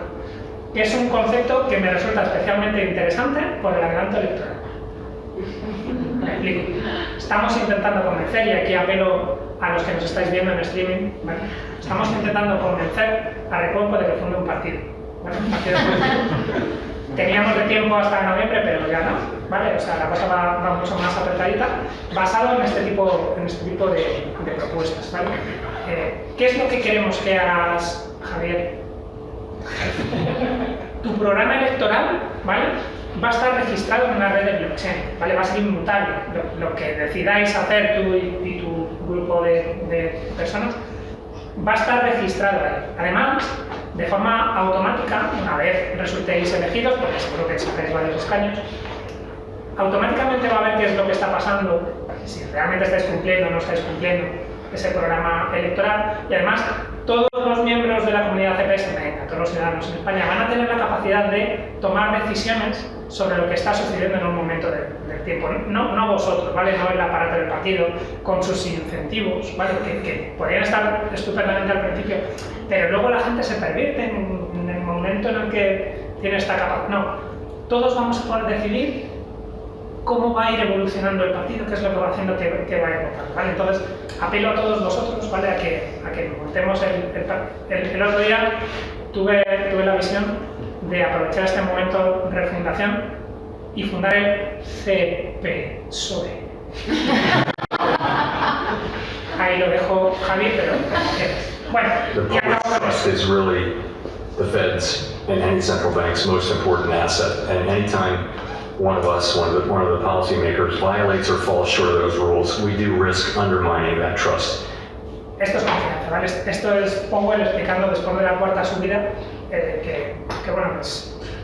Que es un concepto que me resulta especialmente interesante por el adelanto electoral. Me explico. Estamos intentando convencer, y aquí apelo a los que nos estáis viendo en streaming, ¿vale? Estamos intentando convencer a Recuenco de que funde un partido, ¿vale? Un partido político. Teníamos de tiempo hasta noviembre, pero ya no, ¿vale? O sea, la cosa va mucho más apretadita, basado en este tipo de propuestas, ¿vale? ¿Qué es lo que queremos que hagas, Javier? Tu programa electoral, ¿vale? Va a estar registrado en una red de blockchain, ¿vale? Va a ser inmutable. Lo que decidáis hacer tú y tu grupo de personas va a estar registrado ahí. Además, de forma automática, una vez resultéis elegidos, porque seguro que sacáis varios escaños, automáticamente va a ver qué es lo que está pasando, si realmente estáis cumpliendo o no estáis cumpliendo ese programa electoral, y además todos los miembros de la comunidad CPS, todos los ciudadanos en España, van a tener la capacidad de tomar decisiones sobre lo que está sucediendo en un momento del tiempo. No vosotros, ¿vale? No el aparato del partido, con sus incentivos, ¿vale? Que podrían estar estupendamente al principio, pero luego la gente se pervierte en el momento en el que tiene esta capacidad. No, todos vamos a poder decidir cómo va a ir evolucionando el partido, qué es lo que va haciendo que vaya a votar, ¿vale? Entonces, apelo a todos vosotros, ¿vale? A que montemos el otro día tuve la visión de aprovechar este momento de refundación y fundar el CPSOE. Ahí lo dejo, Javi, pero bueno, The y public acabo con trust eso. is really the Fed's and any central bank's most important asset. And anytime one of us, one of the policymakers violates or falls short of those rules, we do risk undermining that trust. Esto es confianza, ¿vale? Esto es Powell explicando después de la cuarta subida que bueno,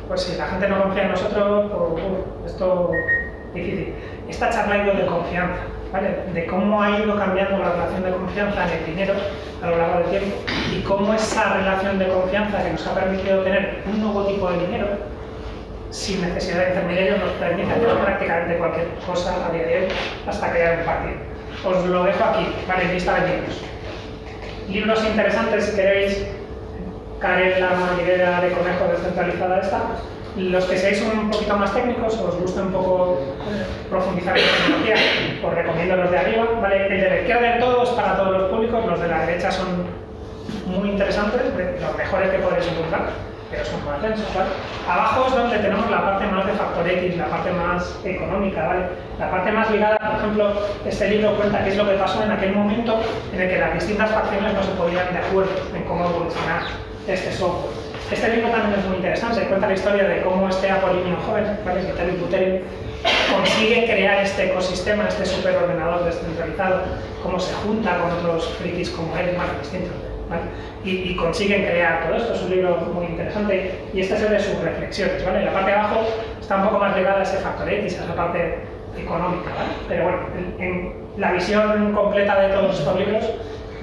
pues si la gente no confía en nosotros, pues, esto es difícil. Esta charla ha ido de confianza, ¿vale? De cómo ha ido cambiando la relación de confianza en el dinero a lo largo del tiempo y cómo esa relación de confianza que nos ha permitido tener un nuevo tipo de dinero sin necesidad de intermediarios nos permite hacer prácticamente cualquier cosa a día de hoy hasta crear un partido. Os lo dejo aquí, ¿vale? Lista de libros. Libros interesantes, si queréis, caer en la madriguera de conejo descentralizada esta. Los que seáis un poquito más técnicos, os gusta un poco profundizar en tecnología, os recomiendo los de arriba, ¿vale? El de la izquierda del todo es para todos los públicos, los de la derecha son muy interesantes, los mejores que podéis encontrar, pero son más densos, ¿vale? Abajo es donde tenemos la parte más de Factor X, la parte más económica, ¿vale? La parte más ligada, por ejemplo, este libro cuenta qué es lo que pasó en aquel momento en el que las distintas facciones no se ponían de acuerdo en cómo evolucionar este software. Este libro también es muy interesante, cuenta la historia de cómo este apolíneo joven, ¿vale? Vitalik Buterin, consigue crear este ecosistema, este superordenador descentralizado, cómo se junta con otros frikis como él, más distintos, ¿vale? Y consiguen crear todo esto. Es un libro muy interesante y este es el de sus reflexiones, ¿vale? La parte de abajo está un poco más ligada a ese Factor X, a esa parte económica, ¿vale? Pero bueno, en la visión completa de todos estos libros,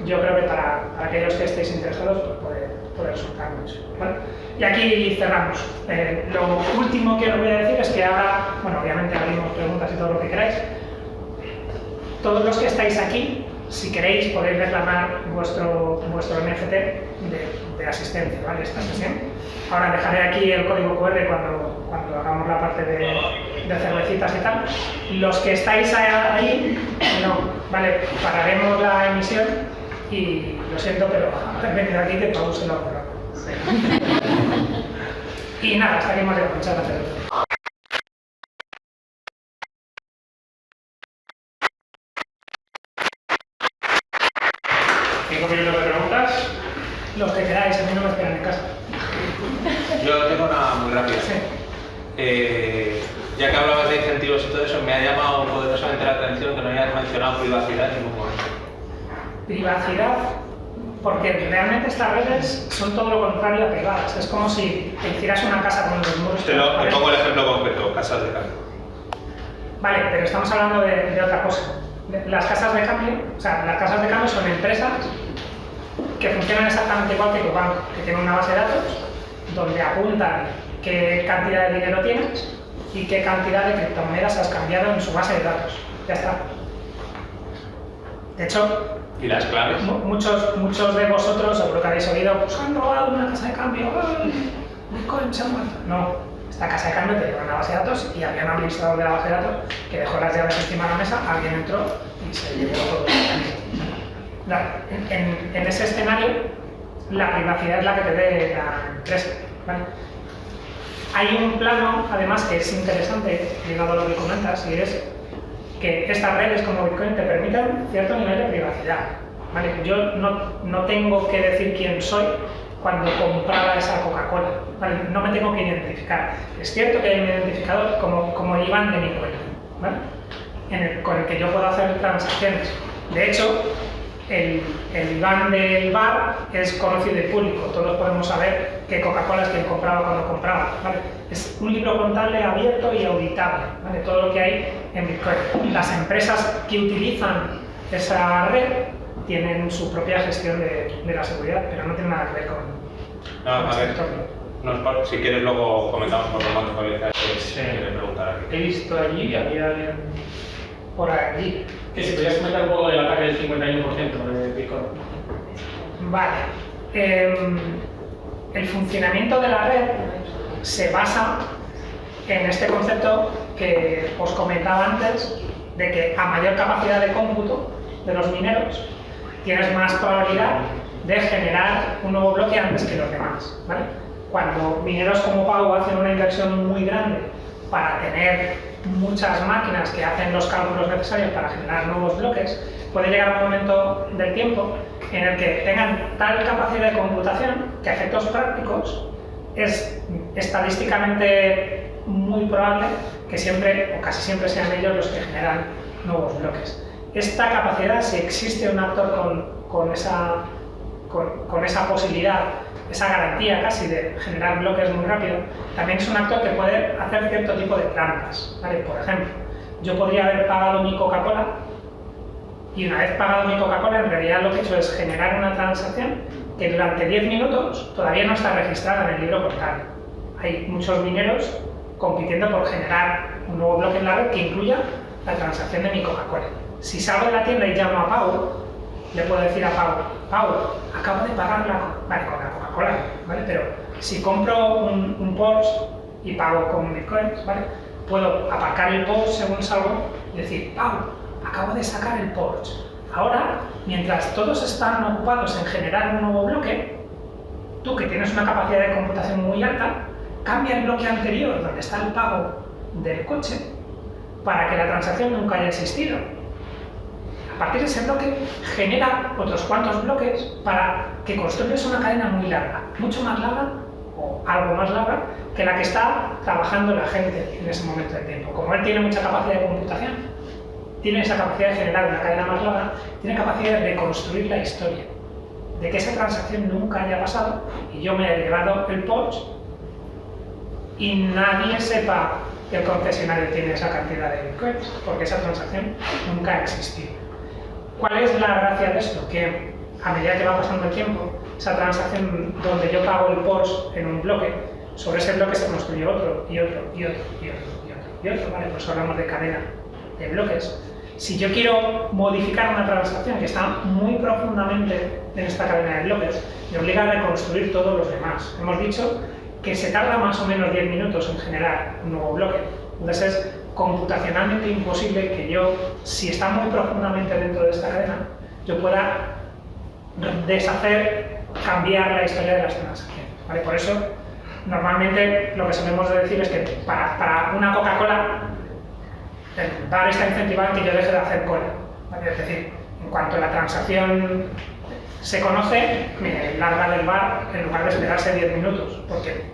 yo creo que para aquellos que estéis interesados pues puede resultar mucho, ¿vale? Y aquí cerramos. Lo último que os voy a decir es que ahora, bueno, obviamente abrimos preguntas y todo lo que queráis. Todos los que estáis aquí, si queréis, podéis reclamar vuestro NFT de asistencia, ¿vale? Esta sesión. Ahora dejaré aquí el código QR cuando hagamos la parte de cervecitas y tal. Los que estáis ahí, no, ¿vale? Pararemos la emisión y lo siento, pero he venido aquí que todo se lo hago. Y nada, hasta aquí hemos llegado. Muchas gracias. 5 minutos de preguntas. Los que queráis, a mí no me esperan en casa. Yo tengo una muy rápida. Sí. Ya que hablabas de incentivos y todo eso, me ha llamado poderosamente la atención que no hayas mencionado privacidad en ningún momento. Privacidad, porque realmente estas redes son todo lo contrario a privadas. Es como si te hicieras una casa con los muros. Te pongo el ejemplo concreto, casas de cambio. Vale, pero estamos hablando de otra cosa. Las casas de cambio, o sea, las casas de cambio son empresas que funcionan exactamente igual que tu banco, que tienen una base de datos donde apuntan qué cantidad de dinero tienes y qué cantidad de criptomonedas has cambiado en su base de datos. Ya está. De hecho, ¿Y las claves? muchos de vosotros seguro que habéis oído, pues han robado una casa de cambio, Bitcoin se ha muerto. No, esta casa de cambio te lleva una base de datos y había un administrador de la base de datos que dejó las llaves encima de la mesa, alguien entró y se llevó todo. En ese escenario, la privacidad es la que te dé la empresa, ¿vale? Hay un plano, además, que es interesante, ligado a lo que comentas, y es que estas redes como Bitcoin te permiten cierto nivel de privacidad, ¿vale? Yo no tengo que decir quién soy cuando compraba esa Coca-Cola, ¿vale? No me tengo que identificar. Es cierto que hay un identificador como el IBAN de mi cuenta, ¿vale? Con el que yo puedo hacer transacciones. De hecho, el IBAN del bar es conocido y público, todos podemos saber qué Coca-Cola es quien compraba cuando compraba, ¿vale? Es un libro contable abierto y auditable, ¿vale? Todo lo que hay en Bitcoin. Las empresas que utilizan esa red tienen su propia gestión de la seguridad, pero no tiene nada que ver con No, a este ver, entorno. si quieres luego comentamos por lo tanto si quieres preguntar aquí. He visto allí, había alguien por allí. Que si podías comentar un poco del ataque del 51% de Bitcoin. Vale. El funcionamiento de la red se basa en este concepto que os comentaba antes, de que a mayor capacidad de cómputo de los mineros, tienes más probabilidad de generar un nuevo bloque antes que los demás, ¿vale? Cuando mineros como Pau hacen una inversión muy grande para tener muchas máquinas que hacen los cálculos necesarios para generar nuevos bloques, puede llegar un momento del tiempo en el que tengan tal capacidad de computación que a efectos prácticos es estadísticamente muy probable que siempre o casi siempre sean ellos los que generan nuevos bloques. Esta capacidad, si existe un actor con esa posibilidad, esa garantía casi de generar bloques muy rápido, también es un actor que puede hacer cierto tipo de trampas, ¿vale? Por ejemplo, yo podría haber pagado mi Coca-Cola y una vez pagado mi Coca-Cola, en realidad lo que he hecho es generar una transacción que durante 10 minutos todavía no está registrada en el libro contable. Hay muchos mineros compitiendo por generar un nuevo bloque en la red que incluya la transacción de mi Coca-Cola. Si salgo de la tienda y llamo a Pau, le puedo decir a Pau, acabo de pagar con la Coca-Cola, ¿vale? Pero si compro un Porsche y pago con bitcoins, ¿vale? Puedo aparcar el Porsche según salgo y decir, Pau, acabo de sacar el Porsche. Ahora, mientras todos están ocupados en generar un nuevo bloque, tú que tienes una capacidad de computación muy alta, cambia el bloque anterior donde está el pago del coche para que la transacción nunca haya existido. A partir de ese bloque genera otros cuantos bloques para que construyas una cadena muy larga, mucho más larga o algo más larga que la que está trabajando la gente en ese momento de tiempo. Como él tiene mucha capacidad de computación, tiene esa capacidad de generar una cadena más larga, tiene capacidad de construir la historia, de que esa transacción nunca haya pasado y yo me he llevado el Porsche y nadie sepa que el concesionario tiene esa cantidad de bitcoins, porque esa transacción nunca ha existido. ¿Cuál es la gracia de esto? Que a medida que va pasando el tiempo, esa transacción donde yo pago el Porsche en un bloque, sobre ese bloque se construye otro, y otro, y otro, y otro, y otro, y otro, ¿vale? Pues hablamos de cadena de bloques. Si yo quiero modificar una transacción que está muy profundamente en esta cadena de bloques, me obliga a reconstruir todos los demás. Hemos dicho que se tarda más o menos 10 minutos en generar un nuevo bloque. Entonces es computacionalmente imposible que yo, si está muy profundamente dentro de esta cadena, yo pueda deshacer, cambiar la historia de las transacciones, ¿vale? Por eso, normalmente lo que solemos decir es que para una Coca-Cola, el bar está incentivado en que yo deje de hacer cola, ¿vale? Es decir, en cuanto la transacción se conoce, me larga del bar en lugar de esperarse 10 minutos, porque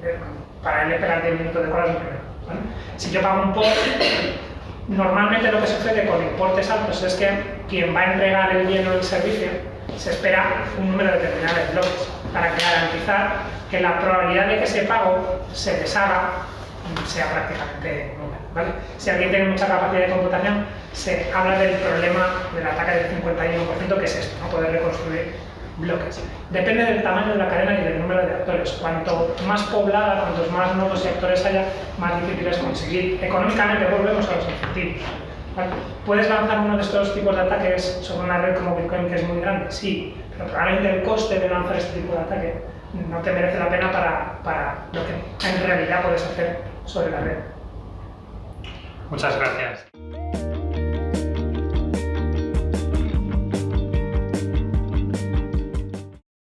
para él esperar 10 minutos de cola es un problema, ¿vale? Si yo pago un Porsche, normalmente lo que sucede con importes altos es que quien va a entregar el bien o el servicio se espera un número determinado de bloques para garantizar que la probabilidad de que ese pago se deshaga sea prácticamente nula, ¿vale? Si alguien tiene mucha capacidad de computación, se habla del problema del ataque del 51%, que es esto, ¿no? Poder reconstruir bloques. Depende del tamaño de la cadena y del número de actores. Cuanto más poblada, cuantos más nodos y actores haya, más difícil es conseguir. Económicamente volvemos a los incentivos, ¿vale? ¿Puedes lanzar uno de estos tipos de ataques sobre una red como Bitcoin que es muy grande? Sí, pero probablemente el coste de lanzar este tipo de ataque no te merece la pena para lo que en realidad puedes hacer sobre la red. Muchas gracias.